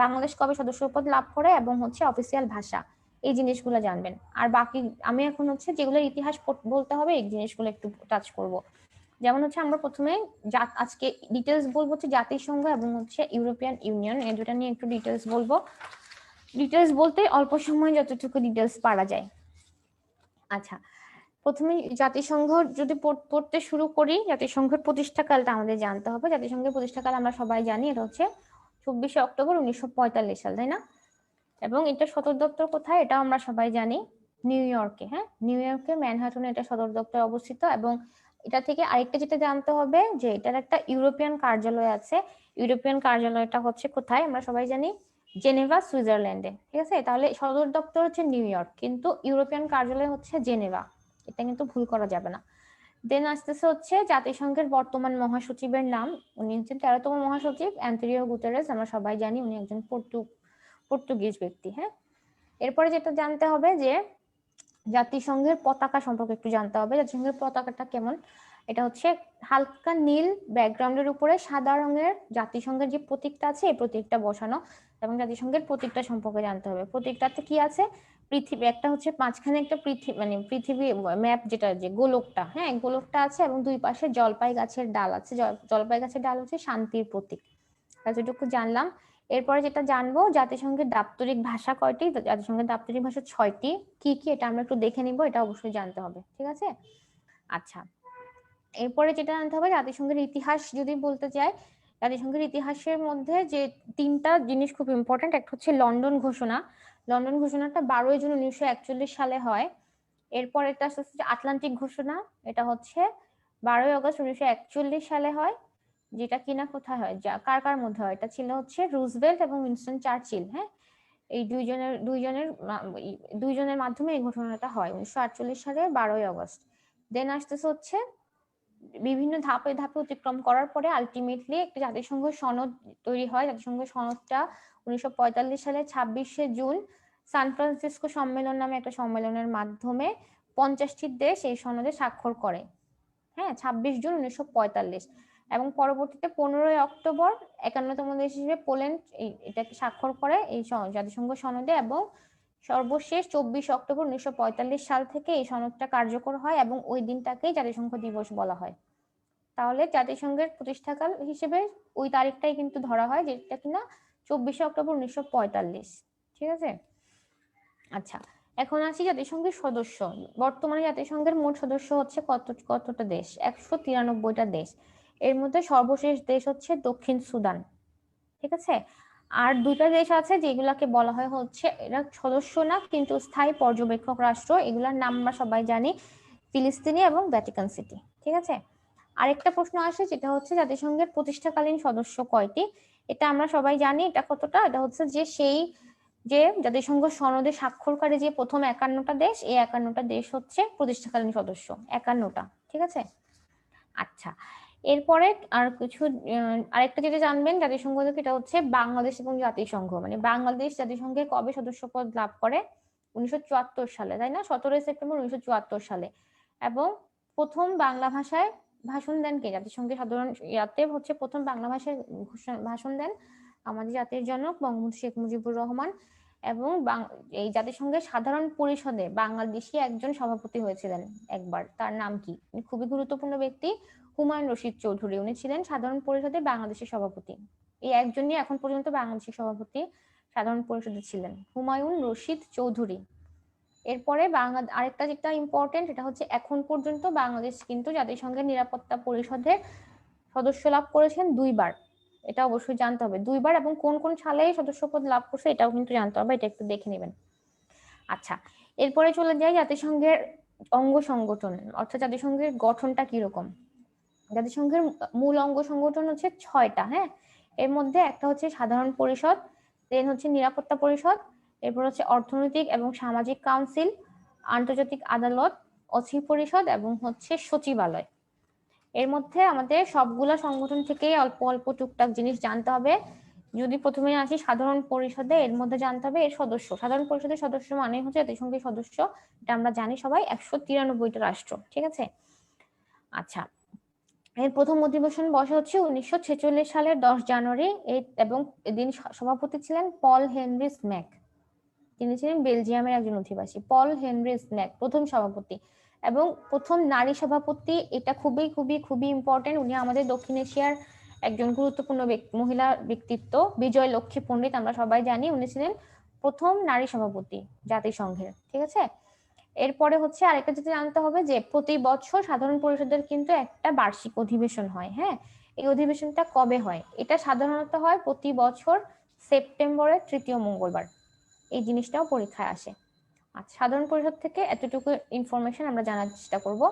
বাংলাদেশ কবে সদস্য পদ লাভ করে এবং হচ্ছে অফিসিয়াল ভাষা, এই জিনিসগুলো জানবেন। আর বাকি আমি এখন হচ্ছে যেগুলো ইতিহাস বলতে হবে এই জিনিসগুলো একটু টাচ করব। যেমন হচ্ছে আমরা প্রথমে আজকে ডিটেলস বলবো হচ্ছে জাতিসংঘ এবং হচ্ছে ইউরোপিয়ান ইউনিয়ন, এই দুটা নিয়ে একটু ডিটেলস বলবো। ডিটেলস বলতে অল্প সময় যতটুকু ডিটেলস পারা যায়। আচ্ছা, প্রথমে জাতিসংঘ যদি পড়তে শুরু করি, জাতিসংঘের প্রতিষ্ঠাকালটা আমাদের জানতে হবে। জাতিসংঘের প্রতিষ্ঠাকাল আমরা সবাই জানি, এটা হচ্ছে 24শে অক্টোবর 1945 সাল, তাই না? এবং এটা সদর দপ্তর কোথায়, এটা আমরা সবাই জানি, নিউ ইয়র্কে। হ্যাঁ, নিউ ইয়র্কের ম্যানহাটনে এটা সদর দপ্তর অবস্থিত। এবং এটা থেকে আরেকটা যেটা জানতে হবে যে এটার একটা ইউরোপিয়ান কার্যালয় আছে। ইউরোপিয়ান কার্যালয়টা হচ্ছে কোথায়, আমরা সবাই জানি, জেনেভা, সুইজারল্যান্ডে। ঠিক আছে, তাহলে সদর দপ্তর হচ্ছে নিউ ইয়র্ক, কিন্তু ইউরোপিয়ান কার্যালয় হচ্ছে জেনেভা, এটা কিন্তু ভুল করা যাবে না। দেন আসতেছে হচ্ছে জাতিসংঘের বর্তমান মহাসচিবের নাম, উনি হচ্ছেন 13তম মহাসচিব অ্যান্টোনিও গুতেরেস, আমরা সবাই জানি উনি একজন পর্তুগিজ ব্যক্তি। হ্যাঁ, এরপরে যেটা জানতে হবে যে জাতিসংঘের পতাকা সম্পর্কে একটু জানতে হবে। জাতিসংঘের পতাকাটা কেমন, এটা হচ্ছে হালকা নীল ব্যাকগ্রাউন্ডের উপরে সাদা রঙের জাতিসংঘের যে প্রতীকটা আছে এই প্রতীকটা বসানো। এবং জাতিসংঘের প্রতীকটা সম্পর্কে জানতে হবে। প্রতীকটাতে কি আছে, পৃথিবী একটা হচ্ছে, মাঝখানে একটা পৃথিবী ম্যাপ, যেটা যে গোলকটা, হ্যাঁ গোলকটা আছে, এবং দুই পাশে জলপাই গাছের ডাল আছে। জলপাই গাছের ডাল হচ্ছে শান্তির প্রতীক। এতটুকু জানলাম। এরপরে যেটা জানবো, জাতিসংঘের দাপ্তরিক ভাষা কয়টি, জাতিসংঘের দাপ্তরিক ভাষা 6টি। কি কি এটা আমরা একটু দেখে নিব, এটা অবশ্যই জানতে হবে, ঠিক আছে? আচ্ছা, এরপরে যেটা জানতে হবে, জাতিসংঘের ইতিহাস যদি বলতে চাই, জাতিসংঘের ইতিহাসের মধ্যে যে 3টা জিনিস খুব ইম্পর্টেন্ট, একটা হচ্ছে লন্ডন ঘোষণা। লন্ডন ঘোষণাটা 12ই জুন 1941 সালে হয়। এরপর এটা হচ্ছে আটলান্টিক ঘোষণা, এটা হচ্ছে 12ই আগস্ট 1941 সালে হয়। যেটা কিনা কোথায় হয়, যা কার কার মধ্যে হয়, এটা ছিল হচ্ছে রুজভেল্ট এবং উইনস্টন চার্চিল। হ্যাঁ, এই দুইজনের মাধ্যমে এই ঘটনাটা হয় 1948 সালে 12ই আগস্ট। দেন আসতেছে হচ্ছে বিভিন্ন ধাপে ধাপে অতিক্রম করার পরে আলটিমেটলি একটা জাতিসংঘ সনদ তৈরি হয়। জাতিসংঘ সনদটা 1945 সালে 26শে জুন সান ফ্রান্সিসকো সম্মেলন নামে একটা সম্মেলনের মাধ্যমে 50টি দেশ এই সনদে স্বাক্ষর করে। হ্যাঁ, 26 জুন 1945। এবং পরবর্তীতে 15ই অক্টোবর 51তম দেশ হিসেবে পোল্যান্ড এটাকে স্বাক্ষর করে এই জাতিসংঘ সনদে। এবং সর্বশেষ 24 অক্টোবর 1945 সাল থেকে এই সনদটা কার্যকর হয় এবং ওই দিনটাকেই জাতিসংঘ দিবস বলা হয়। তাহলে জাতিসংঘের প্রতিষ্ঠাকাল হিসেবে ওই তারিখটাই কিন্তু ধরা হয়, যেটা কিনা 24 অক্টোবর 1945। ঠিক আছে, আচ্ছা এখন আসি জাতিসংঘের সদস্য। বর্তমানে জাতিসংঘের মোট সদস্য হচ্ছে কতটা দেশ, 193টা দেশ। এর মধ্যে সর্বশেষ দেশ হচ্ছে দক্ষিণ সুদান। ঠিক আছে, আর দুইটা দেশ আছে যেগুলাকে বলা হয় হচ্ছে এরা সদস্য না কিন্তু স্থায়ী পর্যবেক্ষক রাষ্ট্র, এগুলার নাম আমরা সবাই জানি, ফিলিস্তিনি এবং ভ্যাটিকান সিটি। ঠিক আছে, আরেকটা প্রশ্ন আসে যেটা হচ্ছে জাতিসংঘের প্রতিষ্ঠাকালীন সদস্য কয়টি। এটা আমরা সবাই জানি, এটা কতটা, এটা হচ্ছে যে সেই যে জাতিসংঘ সনদে স্বাক্ষরকারী যে প্রথম 51টা দেশ, এই 51টা দেশ হচ্ছে প্রতিষ্ঠাকালীন সদস্য, 51টা। ঠিক আছে, আচ্ছা এরপরে আর কিছু আরেকটা যেটা জানবেন জাতিসংঘ থেকে, এটা হচ্ছে বাংলাদেশ এবং জাতিসংঘ, মানে বাংলাদেশ জাতিসংঘে কবে সদস্যপদ লাভ করে, 1974 সালে, তাই না, 17 সেপ্টেম্বর 1974 সালে। এবং প্রথম বাংলা ভাষায় ভাষণ দেন কে, জাতিসংঘের সাধারণ ইয়াতে হচ্ছে প্রথম বাংলা ভাষায় ভাষণ দেন আমাদের জাতির জনক বঙ্গবন্ধু শেখ মুজিবুর রহমান। এবং এই জাতিসংঘের সাধারণ পরিষদে বাংলাদেশি একজন সভাপতি হয়েছিলেন একবার, তার নাম কি, খুবই গুরুত্বপূর্ণ ব্যক্তি, হুমায়ুন রশিদ চৌধুরী, উনি ছিলেন সাধারণ পরিষদে বাংলাদেশের সভাপতি। এই একজনই এখন পর্যন্ত বাংলাদেশের সভাপতি সাধারণ পরিষদে ছিলেন, হুমায়ুন রশিদ চৌধুরী। এরপরে আরেকটা যেটা ইম্পর্টেন্ট, এটা হচ্ছে এখন পর্যন্ত বাংলাদেশ কিন্তু জাতিসংঘের নিরাপত্তা পরিষদের সদস্য লাভ করেছেন 2বার, এটা অবশ্যই জানতে হবে 2বার, এবং কোন কোন সালে সদস্যপদ লাভ করছে এটাও কিন্তু জানতে হবে, এটা একটু দেখে নেবেন। আচ্ছা, এরপরে চলে যাই জাতিসংঘের অঙ্গ সংগঠন, অর্থাৎ জাতিসংঘের গঠনটা কিরকম। জাতিসংঘের মূল অঙ্গ সংগঠন হচ্ছে 6টা, হ্যাঁ, এর মধ্যে একটা হচ্ছে সাধারণ পরিষদ, দেন হচ্ছে নিরাপত্তা পরিষদ, এরপর হচ্ছে অর্থনৈতিক এবং সামাজিক কাউন্সিল, আন্তর্জাতিক আদালত, অসি পরিষদ এবং হচ্ছে সচিবালয়। এর মধ্যে আমাদের সবগুলা সংগঠন থেকে অল্প অল্প টুকটাক জিনিস জানতে হবে। যদি প্রথমে আসি সাধারণ পরিষদে, এর মধ্যে জানতে হবে এর সদস্য, সাধারণ পরিষদের সদস্য মানে হচ্ছে জাতিসংঘের সদস্য, এটা আমরা জানি সবাই, 193টা রাষ্ট্র। ঠিক আছে, আচ্ছা, এর প্রথম অধিবেশন বসে হচ্ছে 1946 সালের 10 জানুয়ারি, এবং এদিন সভাপতি ছিলেন পল হেনরি স্ম্যাক, তিনি ছিলেন বেলজিয়ামের একজন অধিবাসী, পল হেনরি স্ম্যাক প্রথম সভাপতি। এবং প্রথম নারী সভাপতি, এটা খুবই খুবই খুবই ইম্পর্টেন্ট, উনি আমাদের দক্ষিণ এশিয়ার একজন গুরুত্বপূর্ণ মহিলা ব্যক্তিত্ব, বিজয় লক্ষ্মী পণ্ডিত, আমরা সবাই জানি, উনি ছিলেন প্রথম নারী সভাপতি জাতিসংঘের। ঠিক আছে, এরপরে হচ্ছে আরেকটা যেটা জানতে হবে যে প্রতি বছর সাধারণ পরিষদের কিন্তু একটা বার্ষিক অধিবেশন হয়, হ্যাঁ, এই অধিবেশনটা কবে হয়, এটা সাধারণত হয় প্রতি বছর সেপ্টেম্বরের 3য় মঙ্গলবার, এই জিনিসটাও পরীক্ষায় আসে। আচ্ছা, সাধারণ পরিষদ থেকে এতটুকু ইনফরমেশন আমরা জানার চেষ্টা করব।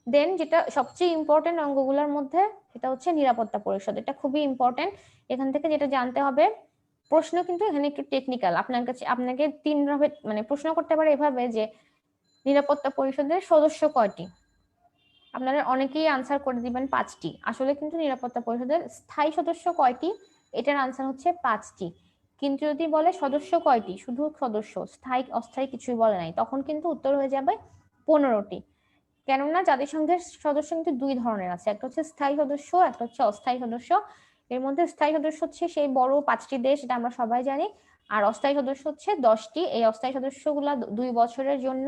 দেন যেটা সবচেয়ে ইম্পর্টেন্ট অঙ্গগুলোর মধ্যে, সেটা হচ্ছে নিরাপত্তা পরিষদ, এটা খুবই ইম্পর্টেন্ট। এখান থেকে যেটা জানতে হবে, প্রশ্ন কিন্তু এখানে একটু টেকনিক্যাল, আপনার কাছে আপনাকে 3ভাবে মানে প্রশ্ন করতে পারে এভাবে যে নিরাপত্তা পরিষদের সদস্য কয়টি, আপনারা অনেকেই আনসার করে দিবেন 5টি, আসলে কিন্তু নিরাপত্তা পরিষদের স্থায়ী সদস্য কয়টি, এটার আনসার হচ্ছে 5টি। কিন্তু যদি বলে সদস্য কয়টি, শুধু সদস্য, স্থায়ী অস্থায়ী কিছুই বলে নাই, তখন কিন্তু উত্তর হয়ে যাবে 15টি। কেননা জাতিসংঘের সদস্য কিন্তু 2 ধরনের আছে, একটা হচ্ছে স্থায়ী সদস্য, একটা হচ্ছে অস্থায়ী সদস্য। এর মধ্যে স্থায়ী সদস্য হচ্ছে সেই বড় 5টি দেশ, এটা আমরা সবাই জানি, আর অস্থায়ী সদস্য হচ্ছে 10টি। এই অস্থায়ী সদস্যগুলা 2 বছরের জন্য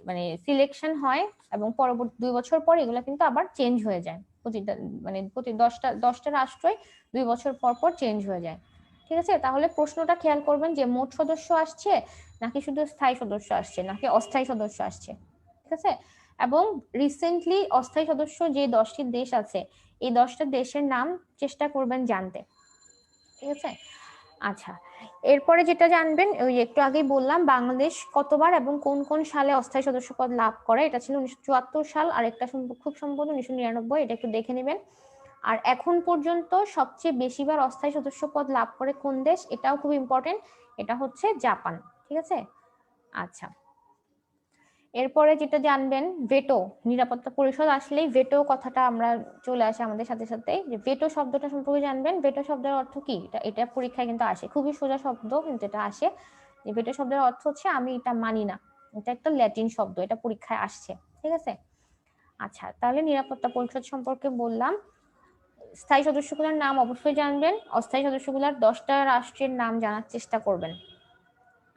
মানে সিলেকশন হয়, এবং পরবর্তী 2 বছর পর এগুলো কিন্তু আবার চেঞ্জ হয়ে যায়, প্রতিটা মানে প্রতি 10টা রাষ্ট্রই 2 বছর পর পর চেঞ্জ হয়ে যায়। ঠিক আছে, তাহলে প্রশ্নটা খেয়াল করবেন যে মোট সদস্য আসছে নাকি শুধু স্থায়ী সদস্য আসছে নাকি অস্থায়ী সদস্য আসছে। ঠিক আছে, এবং রিসেন্টলি অস্থায়ী সদস্য যে 10টি দেশ আছে, এই 10টা দেশের নাম চেষ্টা করবেন জানতে। ঠিক আছে, আচ্ছা, এরপরে যেটা জানবেন, ওই একটু আগেই বললাম বাংলাদেশ কতবার এবং কোন কোন সালে অস্থায়ী সদস্যপদ লাভ করে, এটা ছিল 1974 সাল, আর একটা খুব সম্ভবত 1999, এটা একটু দেখে নেবেন। আর এখন পর্যন্ত সবচেয়ে বেশিবার অস্থায়ী সদস্যপদ লাভ করে কোন দেশ, এটাও খুব ইম্পর্টেন্ট, এটা হচ্ছে জাপান। ঠিক আছে, আচ্ছা, এরপরে যেটা জানবেন ভেটো, নিরাপত্তা পরিষদ আসলেই ভেটো কথাটা আমরা চলে আসে আমাদের সাথে সাথে, যে ভেটো শব্দটা সম্পর্কে জানবেন, ভেটো শব্দের অর্থ কি, এটা পরীক্ষায় কিন্তু আসে, খুবই সোজা শব্দ কিন্তু এটা আসে, যে ভেটো শব্দের অর্থ হচ্ছে আমি এটা মানি না, এটা একটা ল্যাটিন শব্দ, এটা পরীক্ষায় আসছে। ঠিক আছে, আচ্ছা, তাহলে নিরাপত্তা পরিষদ সম্পর্কে বললাম। স্থায়ী সদস্যগুলোর নাম অবশ্যই জানবেন, অস্থায়ী সদস্যগুলোর 10টা রাষ্ট্রের নাম জানার চেষ্টা করবেন।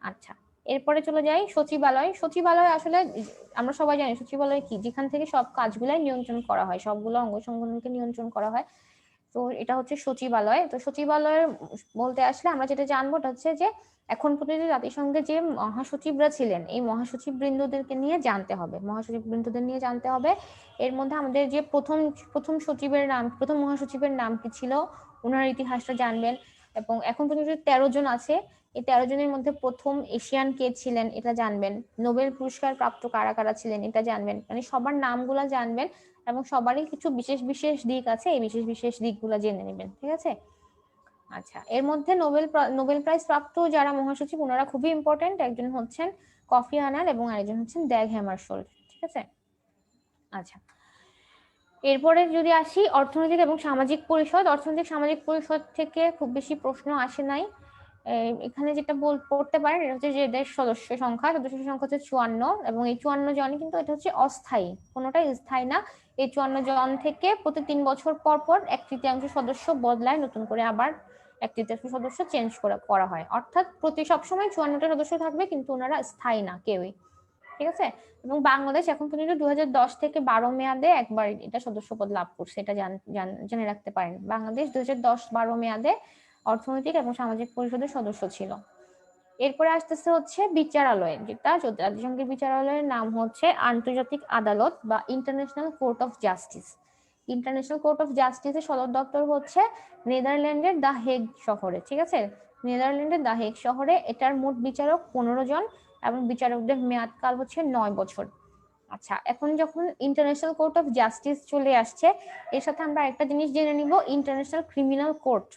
আচ্ছা, এরপরে চলে যাই সচিবালয়। সচিবালয় আসলে আমরা সবাই জানি সচিবালয় কি, যেখান থেকে সব কাজগুলাই নিয়ন্ত্রণ করা হয়, সবগুলো অঙ্গ সংগঠনকে নিয়ন্ত্রণ করা হয়, তো এটা হচ্ছে সচিবালয়। তো সচিবালয়ের বলতে আসলে আমরা যেটা জানবো এটা হচ্ছে যে এখন পর্যন্ত জাতিসংঘে যে মহাসচিবরা ছিলেন, এই মহাসচিব বৃন্দদেরকে নিয়ে জানতে হবে, মহাসচিব বৃন্দদের নিয়ে জানতে হবে। এর মধ্যে আমাদের যে প্রথম সচিবের নাম, প্রথম মহাসচিবের নাম কি ছিল, ওনার ইতিহাসটা জানবেন। এবং এখন পর্যন্ত 13 জন আছে। এই 13 জনের মধ্যে প্রথম এশিয়ান কে ছিলেন এটা জানবেন, নোবেল পুরস্কার প্রাপ্ত কারা কারা ছিলেন এটা জানবেন, মানে সবার নামগুলা জানবেন এবং সবারই কিছু বিশেষ বিশেষ দিক আছে, এই বিশেষ বিশেষ দিকগুলো জেনে নেবেন, ঠিক আছে। আচ্ছা, এর মধ্যে নোবেল প্রাইজ প্রাপ্ত যারা মহাসচিব ওনারা খুবই ইম্পর্টেন্ট, একজন হচ্ছেন কফি আনান এবং আরেকজন হচ্ছেন ড্যাগ হ্যামারশোল্ড, ঠিক আছে। আচ্ছা, এরপরে যদি আসি অর্থনৈতিক এবং সামাজিক পরিষদ, অর্থনৈতিক সামাজিক পরিষদ থেকে খুব বেশি প্রশ্ন আসে নাই। এখানে যেটা পড়তে পারেন এটা হচ্ছে যে এদের সদস্য সংখ্যা হচ্ছে 54 এবং এই 54 জন কিন্তু এটা হচ্ছে অস্থায়ী, কোনোটাই স্থায়ী না। এই 54 জন থেকে প্রতি 3 বছর পর পর 1/3 সদস্য বদলায়, নতুন করে আবার 1/3 সদস্য চেঞ্জ করা হয়, অর্থাৎ প্রতি সবসময় 54টা সদস্য থাকবে কিন্তু ওনারা স্থায়ী না কেউই, ঠিক আছে। এবং বাংলাদেশ এখন পর্যন্ত 2010 থেকে 12 মেয়াদে একবার এটা সদস্যপদ লাভ করছে, এটা জেনে রাখতে পারেন। বাংলাদেশ 2010-12 মেয়াদে অর্থনৈতিক এবং সামাজিক পরিষদের সদস্য ছিল। এরপরে আসতেছে হচ্ছে বিচারালয়, যেটা জাতিসংঘের বিচারালয়ের নাম হচ্ছে আন্তর্জাতিক আদালত বা international court of justice. International court of জাস্টিসের সদর দপ্তর হচ্ছে নেদারল্যান্ডের দা হেগ শহরে, ঠিক আছে। নেদারল্যান্ডের দা হেগ শহরে। এটার মোট বিচারক 15 জন এবং বিচারকদের মেয়াদকাল হচ্ছে 9 বছর। আচ্ছা, এখন যখন ইন্টারন্যাশনাল কোর্ট অফ জাস্টিস চলে আসছে, এর সাথে আমরা একটা জিনিস জেনে নিব, ইন্টারন্যাশনাল ক্রিমিনাল কোর্ট,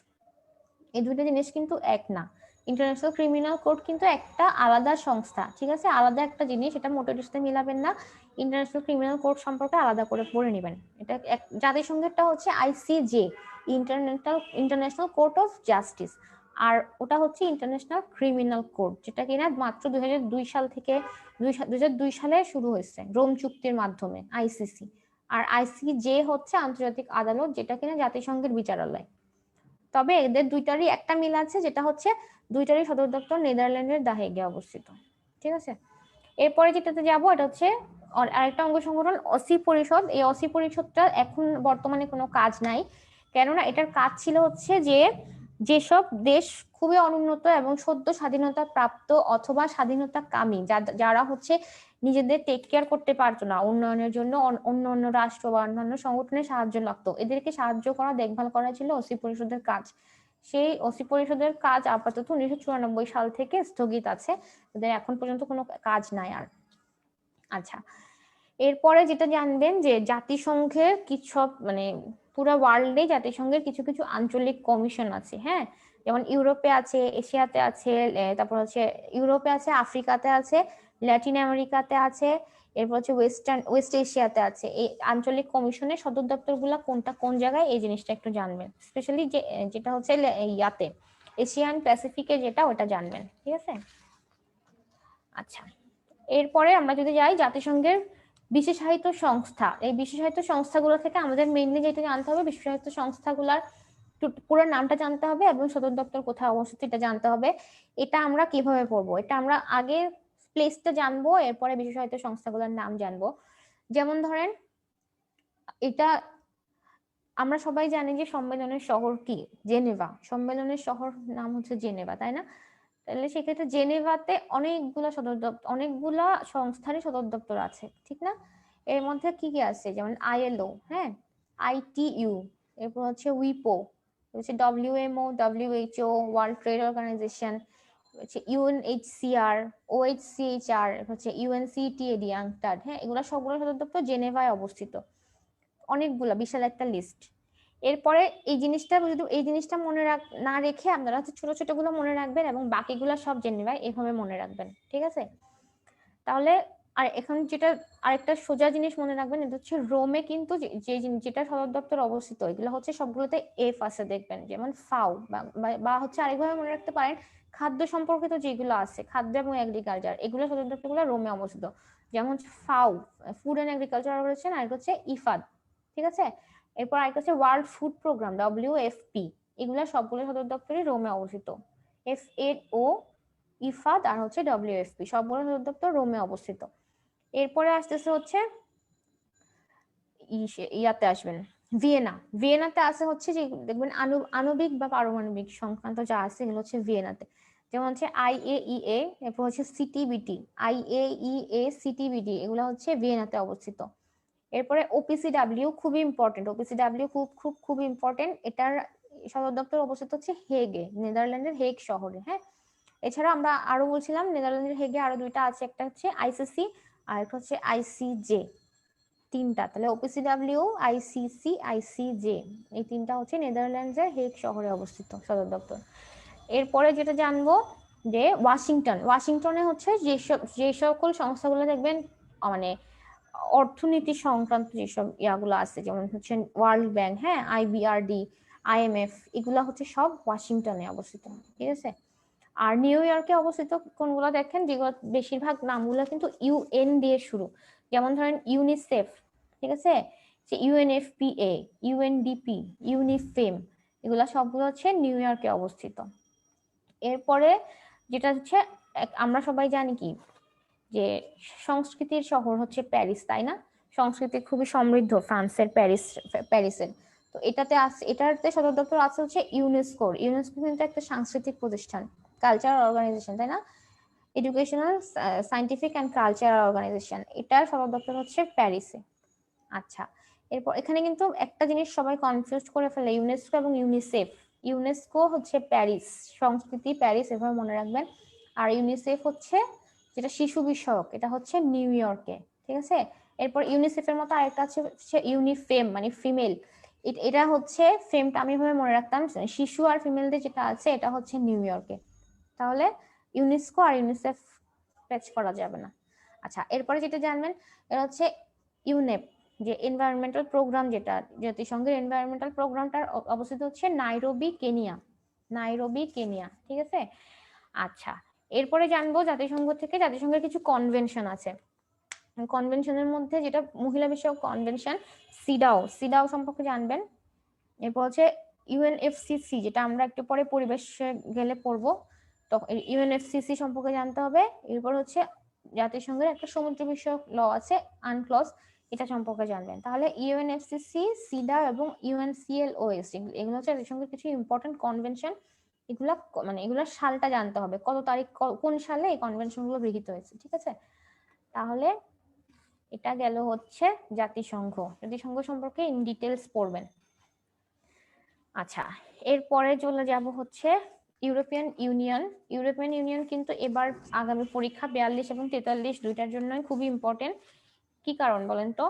এই দুটো জিনিস কিন্তু এক না। ইন্টারন্যাশনাল ক্রিমিনাল কোর্ট কিন্তু একটা আলাদা সংস্থা, ঠিক আছে, আলাদা একটা জিনিস, এটা মোটের সাথে মিলাবেন না। ইন্টারন্যাশনাল ক্রিমিনাল কোর্ট সম্পর্কে আলাদা করে পড়ে নেবেন। এটা জাতিসংঘেরটা হচ্ছে ICJ, international court of justice, আর ওটা হচ্ছে ইন্টারন্যাশনাল ক্রিমিনাল কোর্ট, যেটা কিনা মাত্র 2002 সাল থেকে 2002 সালে শুরু হয়েছে রোম চুক্তির মাধ্যমে, আইসিসি। আর আইসিজে হচ্ছে আন্তর্জাতিক আদালত, যেটা কিনা জাতিসংঘের বিচারালয়। তবে এদের দুইটারই একটা মিল আছে, যেটা হচ্ছে দুইটারই সদর দপ্তর নেদারল্যান্ডের দা হেগে অবস্থিত, ঠিক আছে। এরপরে যেটাতে যাবো এটা হচ্ছে আরেকটা অঙ্গ সংগঠন অসি পরিষদ। এই অসি পরিষদটা এখন বর্তমানে কোনো কাজ নাই, কেননা এটার কাজ ছিল হচ্ছে যে যেসব দেশ খুবই অনুন্নত এবং সদ্য স্বাধীনতা প্রাপ্ত অথবা স্বাধীনতা কামী, যারা হচ্ছে নিজেদের টেক কেয়ার করতে পারতো না, উন্নয়নের জন্য অন্য অন্য রাষ্ট্র বা অন্যান্য সংগঠনের সাহায্য লাগতো, এদেরকে সাহায্য করা, দেখভাল করা ছিল ওসি পরিষদের কাজ। সেই ওসি পরিষদের কাজ আপাতত 1994 সাল থেকে স্থগিত আছে, এদের এখন পর্যন্ত কোনো কাজ নাই আর। আচ্ছা, এরপরে যেটা জানবেন যে জাতিসংঘের কিছু মানে পুরো ওয়ার্ল্ডে জাতিসংঘের কিছু কিছু আঞ্চলিক কমিশন আছে, হ্যাঁ, যেমন ইউরোপে আছে, এশিয়াতে আছে, তারপর হচ্ছে ইউরোপে আছে, আফ্রিকাতে আছে, ল্যাটিন আমেরিকাতে আছে, এরপর হচ্ছে ওয়েস্ট এশিয়াতে আছে। এই আঞ্চলিক কমিশনের সদর দপ্তর গুলা কোনটা কোন জায়গায়, এই জিনিসটা একটু জানবেন, স্পেশালি যেটা হচ্ছে ইয়াতে এশিয়ান প্যাসিফিকে, যেটা ওটা জানবেন, ঠিক আছে। আচ্ছা, এরপরে আমরা যদি যাই জাতিসংঘের বিশেষায়িত সংস্থা, এই বিশেষায়িত সংস্থাগুলো থেকে আমাদের মেইনলি যেটা জানতে হবে, বিশেষায়িত সংস্থাগুলোর পুরো নামটা জানতে হবে এবং সদর দপ্তর কোথায় অবস্থিত এটা জানতে হবে। এটা আমরা কিভাবে পড়বো, এটা আমরা আগে প্লেসটা জানবো, এরপরে বিশেষায়িত সংস্থাগুলোর নাম জানবো। যেমন ধরেন, এটা আমরা সবাই জানি যে সম্মেলনের শহর কি, জেনেভা। সম্মেলনের শহর নাম হচ্ছে জেনেভা, তাই না? তাহলে সেক্ষেত্রে জেনেভাতে অনেকগুলা সংস্থারই সদর দপ্তর আছে, ঠিক না? এর মধ্যে কি কি আছে, যেমন আইএলও, হ্যাঁ, আইটিইউ, এরপর হচ্ছে উইপো, হচ্ছে WMO, WHO, World Trade Organization, হচ্ছে ইউএনএইচসিআর, ওএইচসিএইচআর, হচ্ছে ইউএনসিটিএডি, আংটাড, হ্যাঁ, এগুলো সবগুলো সদর দপ্তর জেনেভায় অবস্থিত, অনেকগুলা, বিশাল একটা লিস্ট। এরপরে এই জিনিসটা মনে না রেখে আপনারা হচ্ছে ছোট ছোট গুলো মনে রাখবেন এবং বাকিগুলো সব জেনেভায় এভাবে মনে রাখবেন, ঠিক আছে। তাহলে আর এখন যেটা আরেকটা সোজা জিনিস মনে রাখবেন, এটা হচ্ছে রোমে কিন্তু যেটা সদর দপ্তর অবস্থিত, এগুলো হচ্ছে সবগুলোতে এফ আছে দেখবেন, যেমন ফাও বা হচ্ছে আরেকভাবে মনে রাখতে পারেন খাদ্য সম্পর্কিত যেগুলো আছে, খাদ্য এবং এগ্রিকালচার, এগুলো সদর দপ্তরগুলো রোমে অবস্থিত, যেমন ফাও, ফুড এন্ড এগ্রিকালচার অর্গানাইজেশন, আর হচ্ছে ইফাদ, ঠিক আছে। এরপর আরেকটা হচ্ছে ওয়ার্ল্ড ফুড প্রোগ্রাম, WFP, এগুলো সবগুলো সদর দপ্তরই রোমে অবস্থিত। FAO, ইফাদ আর হচ্ছে WFP, সবগুলো সদর দপ্তর রোমে অবস্থিত। এরপরে আসতেছে হচ্ছে ইয়াতে আসবেন ভিয়েনাতে আছে হচ্ছে যে দেখবেন আণবিক বা পারমাণবিক সংক্রান্ত যা আছে এগুলো হচ্ছে ভিয়েনাতে, যেমন হচ্ছে IAEA, এরপর হচ্ছে CTBT, এগুলো হচ্ছে ভিয়েনাতে অবস্থিত। এরপরে OPCW খুবই ইম্পর্টেন্ট, OPCW খুব খুব খুব ইম্পর্টেন্ট, সদর দপ্তর অবস্থিত হচ্ছে হেগে, নেদারল্যান্ডের হেগ শহরে। হ্যাঁ, এছাড়া আমরা আরো বলছিলাম নেদারল্যান্ডের হেগে আরো দুইটা আছে, একটা হচ্ছে আইসিসি আর একটা হচ্ছে আইসিজে, তিনটা। তাহলে ওপিসিডাব্লিউ, আইসিসি, আইসিজে, এই তিনটা হচ্ছে নেদারল্যান্ডসের হেগ শহরে অবস্থিত সদর দপ্তর। এরপরে যেটা জানবো যে ওয়াশিংটনে হচ্ছে যে সকল সংস্থাগুলো দেখবেন মানে অর্থনীতি সংক্রান্ত যেসব ইয়াগুলো আছে, যেমন হচ্ছে ওয়ার্ল্ড ব্যাংক, হ্যাঁ, আইবিআরডি, আইএমএফ, এগুলা হচ্ছে সব ওয়াশিংটনে অবস্থিত, ঠিক আছে। আর নিউ ইয়র্কে অবস্থিত কোনগুলো দেখেন, যেগুলো বেশিরভাগ নামগুলো কিন্তু ইউএন দিয়ে শুরু, যেমন ধরেন ইউনিসেফ, ঠিক আছে, যে ইউএনএফপিএ, ইউএনডিপি, ইউনিফেম, এগুলা সবগুলো হচ্ছে নিউ ইয়র্কে অবস্থিত। এরপরে যেটা হচ্ছে আমরা সবাই জানি কি যে সংস্কৃতির শহর হচ্ছে প্যারিস, তাই না? সংস্কৃতি খুবই সমৃদ্ধ ফ্রান্সের প্যারিসের। তো এটাতে সদর দপ্তর আছে হচ্ছে ইউনেস্কোর। ইউনেস্কো কিন্তু একটা সাংস্কৃতিক প্রতিষ্ঠান, কালচারাল অর্গানাইজেশন, তাই না? Educational, scientific and cultural organisation, এটার সদর দপ্তর হচ্ছে প্যারিসে। আচ্ছা, এরপর এখানে কিন্তু একটা জিনিস সবাই কনফিউজ করে ফেলে, ইউনেস্কো এবং ইউনিসেফ। ইউনেস্কো হচ্ছে প্যারিস, সংস্কৃতি প্যারিস, এভাবে মনে রাখবেন। আর ইউনিসেফ হচ্ছে যেটা শিশু বিষয়ক, এটা হচ্ছে নিউ ইয়র্কে, ঠিক আছে। এরপর ইউনিসেফের মতো আরেকটা আছে ইউনিফেম, মানে ফিমেল, এটা হচ্ছে ফেমটা আমি এভাবে মনে রাখতাম, শিশু আর ফিমেলদের যেটা আছে এটা হচ্ছে নিউ ইয়র্কে। তাহলে ইউনেস্কো আর ইউনিসেফ প্যাচ করা যাবে না। আচ্ছা, এরপরে যেটা জানবেন এটা হচ্ছে ইউনেপ, যে এনভায়রনমেন্টাল প্রোগ্রাম, যেটা জাতিসংঘের এনভায়রনমেন্টাল প্রোগ্রামটার অবস্থিত হচ্ছে নাইরোবি, কেনিয়া। নাইরোবি, কেনিয়া, ঠিক আছে। আচ্ছা, এরপরে জানবো জাতিসংঘের কিছু কনভেনশন আছে। কনভেনশনের মধ্যে যেটা মহিলা বিষয়ক কনভেনশন, সিডাও সম্পর্কে জানবেন। এরপর হচ্ছে ইউএনএফসিসি, যেটা আমরা একটু পরে পরিবেশে গেলে পড়বো, তো ইউএনএফসিসি সম্পর্কে জানতে হবে। এরপর হচ্ছে জাতিসংঘের একটা সমুদ্র বিষয়ক ল আছে, আনক্লস, এটা সম্পর্কে জানবেন। তাহলে ইউএনএফসিসি, সিডা এবং ইউএনসিএলওএস, এগুলো হচ্ছে জাতিসংঘের কিছু ইম্পর্টেন্ট কনভেনশন। এগুলার সালটা জানতে হবে, কত তারিখ, কোন সালে এই কনভেনশন গুলো গৃহীত হয়েছে, ঠিক আছে। তাহলে এটা গেল হচ্ছে জাতিসংঘ সম্পর্কে ইন ডিটেলস পড়বেন। আচ্ছা, এরপরে চলে যাব হচ্ছে ইউরোপিয়ান ইউনিয়ন কিন্তু এবার আগামী পরীক্ষা 42 এবং 43 দুইটার জন্যই খুবই ইম্পর্টেন্ট। কি কারণ বলেন তো?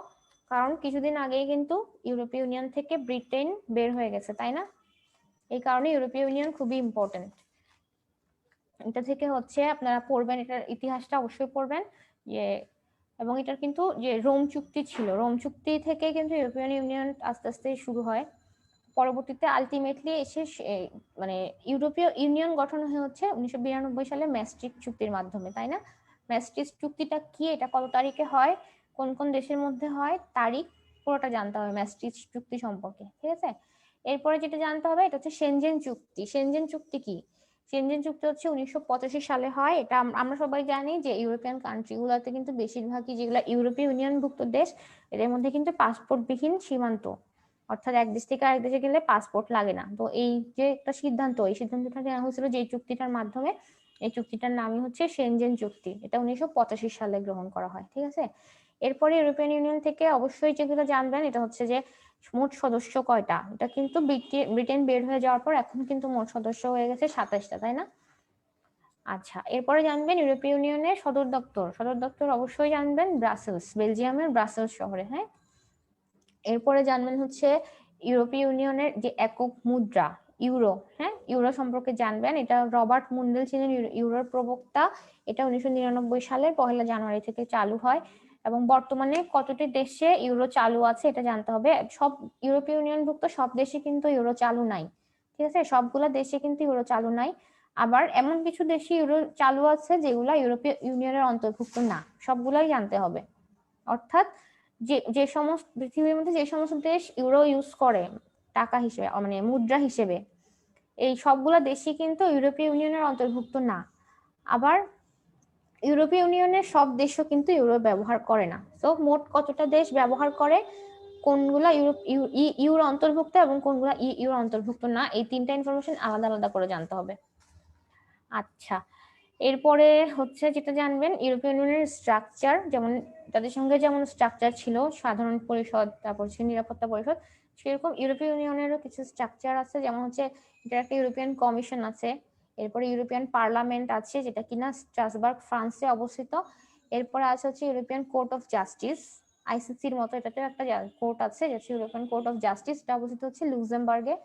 কারণ কিছুদিন আগেই কিন্তু ইউরোপীয় ইউনিয়ন থেকে ব্রিটেন বের হয়ে গেছে, তাই না? এই কারণে ইউরোপীয় ইউনিয়ন খুবই ইম্পর্টেন্ট। এটা থেকে হচ্ছে আপনারা পড়বেন, এটার ইতিহাসটা অবশ্যই পড়বেন, যে এবং এটার কিন্তু যে রোম চুক্তি ছিল, রোম চুক্তি থেকে কিন্তু ইউরোপিয়ান ইউনিয়ন আস্তে আস্তে শুরু হয়। পরবর্তীতে আলটিমেটলি এসে মানে ইউরোপীয় ইউনিয়ন গঠন হয়ে হচ্ছে 1992 সালে ম্যাস্ট্রিক্ট চুক্তির মাধ্যমে, তাই না? ম্যাস্ট্রিক্ট চুক্তিটা কি, এটা কত তারিখে হয়, কোন কোন দেশের মধ্যে হয়, তারিখ পুরোটা জানতে হবে ম্যাস্ট্রিক্ট চুক্তি সম্পর্কে, ঠিক আছে। এরপরে যেটা জানতে হবে এটা হচ্ছে সেনজেন চুক্তি। সেনজেন চুক্তি কি? সেনজেন চুক্তি হচ্ছে 1985 সালে হয়। এটা আমরা সবাই জানি যে ইউরোপিয়ান কান্ট্রি গুলোতে কিন্তু বেশিরভাগই যেগুলো ইউরোপীয় ইউনিয়নভুক্ত দেশ, এদের মধ্যে কিন্তু পাসপোর্টবিহীন সীমান্ত, অর্থাৎ এক দেশ থেকে আরেক দেশে গেলে পাসপোর্ট লাগে না। তো এই যে একটা সিদ্ধান্ত, এই সিদ্ধান্তটা নেওয়া হয়েছিল যে চুক্তিটার মাধ্যমে, এই চুক্তিটার নামই হচ্ছে সেনজেন চুক্তি। এটা 1985 সালে গ্রহণ করা হয়, ঠিক আছে। এরপরে ইউরোপিয়ান ইউনিয়ন থেকে অবশ্যই যেগুলো জানবেন এটা হচ্ছে যে মোট সদস্য কয়টা। এটা কিন্তু ব্রিটেন বের হয়ে যাওয়ার পর এখন কিন্তু মোট সদস্য হয়ে গেছে 27টা, তাই না? আচ্ছা, এরপরে জানবেন ইউরোপীয় ইউনিয়নের সদর দপ্তর অবশ্যই জানবেন ব্রাসেলস, বেলজিয়ামের ব্রাসেলস শহরে। হ্যাঁ, এরপরে জানবেন হচ্ছে ইউরোপীয় ইউনিয়নের যে একক মুদ্রা ইউরো। হ্যাঁ, ইউরো সম্পর্কে জানবেন, এটা রবার্ট মুন্ডেল ছিলেন ইউরোর প্রবক্তা। এটা 1999 সালের 1 জানুয়ারি থেকে চালু হয় এবং বর্তমানে কতটি দেশে ইউরো চালু আছে এটা জানতে হবে। সব ইউরোপীয় ইউনিয়নভুক্ত সব দেশে কিন্তু ইউরো চালু নাই, ঠিক আছে, সবগুলা দেশে কিন্তু ইউরো চালু নাই। আবার এমন কিছু দেশে ইউরো চালু আছে যেগুলা ইউরোপীয় ইউনিয়নের অন্তর্ভুক্ত না, সবগুলাই জানতে হবে। অর্থাৎ যে সমস্ত পৃথিবীর মধ্যে যে সমস্ত দেশ ইউরো ইউজ করে টাকা হিসেবে, মানে মুদ্রা হিসেবে, এই সবগুলা দেশই কিন্তু ইউরোপীয় ইউনিয়নের অন্তর্ভুক্ত না। আবার ইউরোপীয় ইউনিয়নের সব দেশও কিন্তু ইউরো ব্যবহার করে না। তো মোট কতটা দেশ ব্যবহার করে, কোনগুলা ইউরো অন্তর্ভুক্ত এবং কোনগুলা ইউরো অন্তর্ভুক্ত না, এই তিনটা ইনফরমেশন আলাদা আলাদা করে জানতে হবে। আচ্ছা, এরপরে হচ্ছে যেটা জানবেন ইউরোপিয়ান ইউনিয়নের স্ট্রাকচার, যেমন তাদের সঙ্গে যেমন স্ট্রাকচার ছিল সাধারণ পরিষদ, তারপর হচ্ছে নিরাপত্তা পরিষদ, সেরকম ইউরোপীয় ইউনিয়নেরও কিছু স্ট্রাকচার আছে, যেমন হচ্ছে এটা একটা ইউরোপিয়ান কমিশন আছে, এরপরে ইউরোপিয়ান পার্লামেন্ট আছে যেটা কিনা স্ট্রাসবার্গ ফ্রান্সে অবস্থিত, এরপরে আছে হচ্ছে ইউরোপিয়ান কোর্ট অফ জাস্টিস, আইসিসির মতো এটাতে একটা কোর্ট আছে যেটা ইউরোপিয়ান কোর্ট অফ জাস্টিস, এটা অবস্থিত হচ্ছে লুক্সেমবার্গে,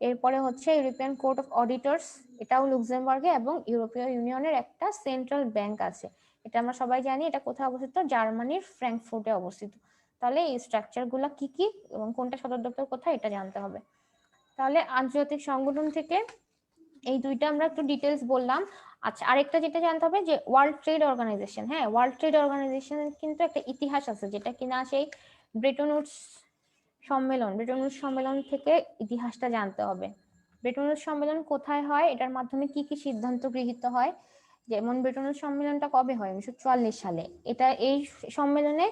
এরপরে হচ্ছে ইউরোপিয়ান কোর্ট অফ অডিটরস, এটাও লুক্সেমবার্গে, এবং ইউরোপীয় ইউনিয়নের একটা সেন্ট্রাল ব্যাংক আছে, এটা আমরা সবাই জানি, এটা কোথায় অবস্থিত, জার্মানির ফ্র্যাঙ্কফুর্টে অবস্থিত। তাহলে এই স্ট্রাকচার গুলা কি কি এবং কোনটা সদর দপ্তর কোথায় এটা জানতে হবে। তাহলে আন্তর্জাতিক সংগঠন থেকে এই দুইটা আমরা একটু ডিটেলস বললাম। আচ্ছা, আরেকটা যেটা জানতে হবে যে ওয়ার্ল্ড ট্রেড অর্গানাইজেশন, হ্যাঁ ওয়ার্ল্ড ট্রেড অর্গানাইজেশনের কিন্তু একটা ইতিহাস আছে, যেটা কিনা সেই ব্রেটন উডস সম্মেলন থেকে ইতিহাসটা জানতে হবে। ব্রেটন উডস সম্মেলন কোথায় হয়, এটার মাধ্যমে কি কি সিদ্ধান্ত গৃহীত হয়, যেমন ব্রেটন উডস সম্মেলনটা কবে হয় 1944 সালে, এটা এই সম্মেলনে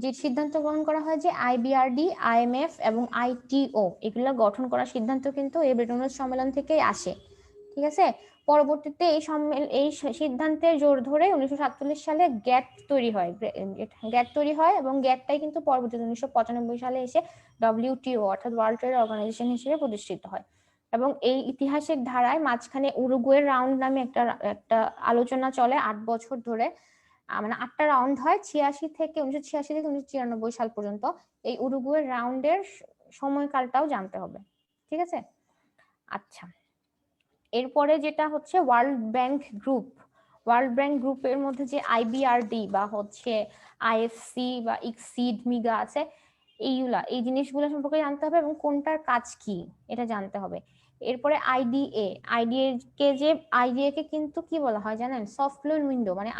যে সিদ্ধান্ত গ্রহণ করা হয় যে আইবিআরডি, আইএমএফ এবং আইটিও এগুলো গঠন করার সিদ্ধান্ত কিন্তু এই ব্রেটন উডস সম্মেলন থেকেই আসে, ঠিক আছে। পরবর্তীতে এই সিদ্ধান্তের জোর ধরে 1947 সালে গ্যাট তৈরি হয় এবং গ্যাটটাই কিন্তু পরবর্তীতে 1995 সালে এসে ডব্লিউটিও অর্থাৎ ওয়ার্ল্ড ট্রেড অর্গানাইজেশন হিসেবে প্রতিষ্ঠিত হয়। এবং এই ইতিহাসের ধারায় মাঝখানে উরুগুয়ের রাউন্ড নামে একটা আলোচনা চলে 8 বছর ধরে, মানে 8টা রাউন্ড হয় 1986 থেকে 1994 সাল পর্যন্ত। এই উরুগুয়ের রাউন্ডের সময়কালটাও জানতে হবে, ঠিক আছে। আচ্ছা, এরপরে যেটা হচ্ছে ওয়ার্ল্ড ব্যাংক গ্রুপের মধ্যে যে আইবিআরডি বা হচ্ছে আইএফসি বা ইকসিড, মিগা আছে, এই জিনিসগুলো সম্পর্কে জানতে হবে এবং কোনটার কাজ কি এটা জানতে হবে। এরপরে আইডিএ কে কিন্তু কি বলা হয় জানেন, সফট লোন উইন্ডো, মানে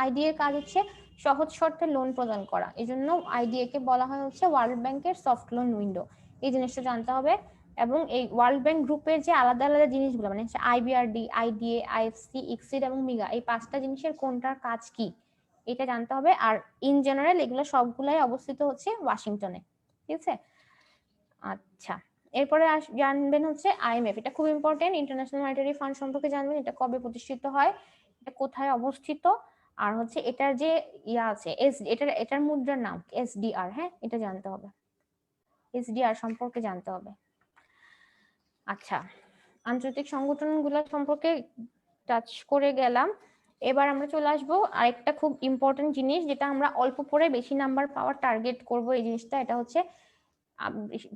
আইডিএর কাজ হচ্ছে সহজ শর্তে লোন প্রদান করা, এই জন্য আইডিএ কে বলা হয় হচ্ছে ওয়ার্ল্ড ব্যাংকের সফট লোন উইন্ডো, এই জিনিসটা জানতে হবে। এবং এই ওয়ার্ল্ড ব্যাংক গ্রুপের যে আলাদা আলাদা জিনিসগুলো, মানে আইবিআরডি, আইডিএ, আইএফসি, ইকসিড এবং মিগা, এই 5টা জিনিসের কোনটার কাজ কি এটা জানতে হবে। আর ইন জেনারেল এগুলো সবগুলাই অবস্থিত হচ্ছে ওয়াশিংটনে, ঠিক আছে। আচ্ছা, এরপরে জানবেন হচ্ছে আইএমএফ, এটা খুব ইম্পর্টেন্ট, ইন্টারন্যাশনাল মনিটারি ফান্ড সম্পর্কে জানবেন, এটা কবে প্রতিষ্ঠিত হয়, এটা কোথায় অবস্থিত, আর হচ্ছে এটার যে আছে এটার মুদ্রার নাম এসডিআর, হ্যাঁ এটা জানতে হবে, এসডিআর সম্পর্কে জানতে হবে। আচ্ছা, আন্তর্জাতিক সংগঠনগুলো সম্পর্কে টাচ করে গেলাম, এবার আমরা চলে আসবো আরেকটা খুব ইম্পর্টেন্ট জিনিস, যেটা আমরা অল্প পড়ে বেশি নাম্বার পাওয়ার টার্গেট করব, এই জিনিসটা, এটা হচ্ছে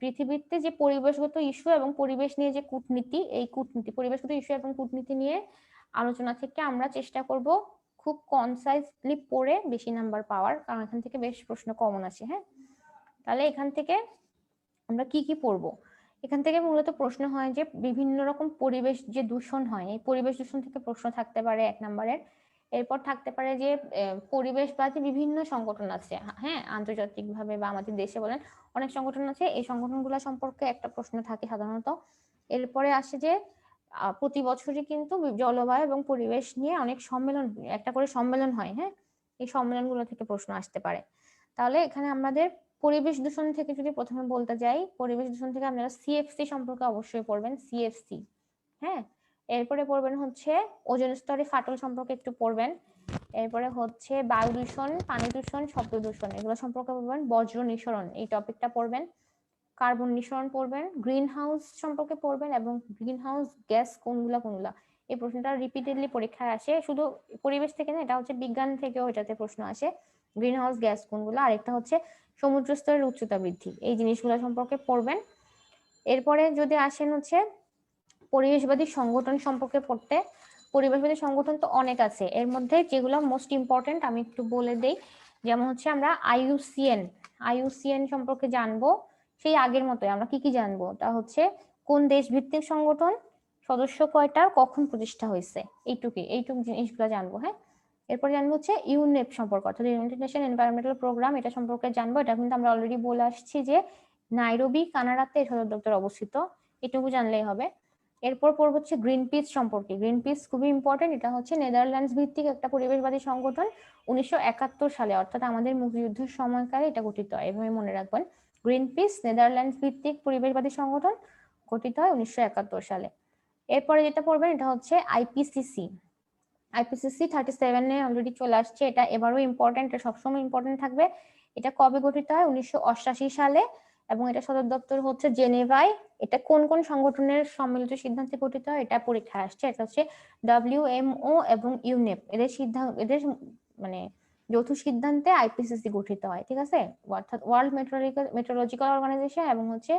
পৃথিবীতে যে পরিবেশগত ইস্যু এবং পরিবেশ নিয়ে যে কূটনীতি, এই পরিবেশগত ইস্যু এবং কূটনীতি নিয়ে আলোচনা থেকে আমরা চেষ্টা করব খুব কনসাইজলি পড়ে বেশি নাম্বার পাওয়ার, কারণ এখান থেকে বেশ প্রশ্ন কমন আছে। হ্যাঁ, তাহলে এখান থেকে আমরা কি কি পড়বো, এখান থেকে মূলত প্রশ্ন হয় যে বিভিন্ন রকম পরিবেশ যে দূষণ হয়, এই পরিবেশ দূষণ থেকে প্রশ্ন থাকতে পারে 1 নম্বরের। এরপর থাকতে পারে যে পরিবেশবাদী বিভিন্ন সংগঠন আছে, হ্যাঁ আন্তর্জাতিক ভাবে বা আমাদের দেশে বলেন অনেক সংগঠন আছে, এই সংগঠনগুলো সম্পর্কে একটা প্রশ্ন থাকে সাধারণত। এরপরে আসে যে প্রতি বছরই কিন্তু জলবায়ু এবং পরিবেশ নিয়ে অনেক একটা করে সম্মেলন হয়, হ্যাঁ এই সম্মেলনগুলো থেকে প্রশ্ন আসতে পারে। তাহলে এখানে আমাদের পরিবেশ দূষণ থেকে যদি প্রথমে বলতে যাই, পরিবেশ দূষণ থেকে আপনারা সিএফসি সম্পর্কে অবশ্যই পড়বেন, সিএফসি, হ্যাঁ। এরপরে পড়বেন হচ্ছে ওজোন স্তরে ফাটল সম্পর্কে একটু পড়বেন। এরপরে হচ্ছে বায়ু দূষণ, পানি দূষণ, শব্দ দূষণ, এগুলো সম্পর্কে পড়বেন। বজ্র নিঃসরণ, এই টপিকটা পড়বেন। কার্বন নিঃসরণ পড়বেন, গ্রিন হাউস সম্পর্কে পড়বেন, এবং গ্রিন হাউস গ্যাস কোনগুলা, এই প্রশ্নটা রিপিটেডলি পরীক্ষায় আসে, শুধু পরিবেশ থেকে না, এটা হচ্ছে বিজ্ঞান থেকেও এটাতে প্রশ্ন আসে, গ্রিন হাউস গ্যাস কোনগুলো। আরেকটা হচ্ছে সমুদ্র স্তরের উচ্চতা বৃদ্ধি, এই জিনিসগুলো সম্পর্কে পড়বেন। এরপরে যদি আসেন হচ্ছে পরিবেশবাদী সংগঠন সম্পর্কে পড়তে, পরিবেশবাদী সংগঠন তো অনেক আছে, এর মধ্যে যেগুলো মোস্ট ইম্পর্টেন্ট আমি একটু বলে দেই। যেমন হচ্ছে আমরা আইইউসিএন সম্পর্কে জানবো, সেই আগের মতোই আমরা কি কি জানবো, তা হচ্ছে কোন দেশ ভিত্তিক সংগঠন, সদস্য কয়টা, কখন প্রতিষ্ঠা হয়েছে, এইটুকু জিনিসগুলো জানবো। হ্যাঁ, এরপর জানবো হচ্ছে ইউনেপ সম্পর্কে, অর্থাৎ ইউনাইটেড নেশন এনভায়রনমেন্টাল প্রোগ্রাম, এটা সম্পর্কে জানবো। এটা কিন্তু আমরা অলরেডি বলে আসছি যে নাইরোবি কানাডাতে সদর দপ্তর অবস্থিত, এটুকু জানলেই হবে। এরপর পড়ব হচ্ছে গ্রিন পিস সম্পর্কে, গ্রিন পিস খুবই ইম্পর্টেন্ট, এটা হচ্ছে নেদারল্যান্ডস ভিত্তিক একটা পরিবেশবাদী সংগঠন, 1971 সালে অর্থাৎ আমাদের মুক্তিযুদ্ধের সময়কালে এটা গঠিত হয়, এভাবে মনে রাখবেন। গ্রিন পিস নেদারল্যান্ডস ভিত্তিক পরিবেশবাদী সংগঠন, গঠিত হয় 1971 সালে। এরপরে যেটা পড়বেন এটা হচ্ছে আইপিসিসি, আইপিসিসি 37 অলরেডি চলে আসছে, এটা এবারও ইম্পর্টেন্ট, এটা সবসময় ইম্পর্টেন্ট থাকবে। এটা কবে গঠিত হয়? 1988 সালে, এবং এটা সদর দপ্তর হচ্ছে জেনেভায়। এটা কোন কোন সংগঠনের সম্মিলিত সিদ্ধান্তে গঠিত হয় এটা পরীক্ষায় আসছে। এটা হচ্ছে WMO এবং ইউনেপ, এদের মানে যৌথ সিদ্ধান্তে আইপিসিসি গঠিত হয়, ঠিক আছে। অর্থাৎ ওয়ার্ল্ড মেট্রোলজিক্যাল অর্গানাইজেশন এবং হচ্ছে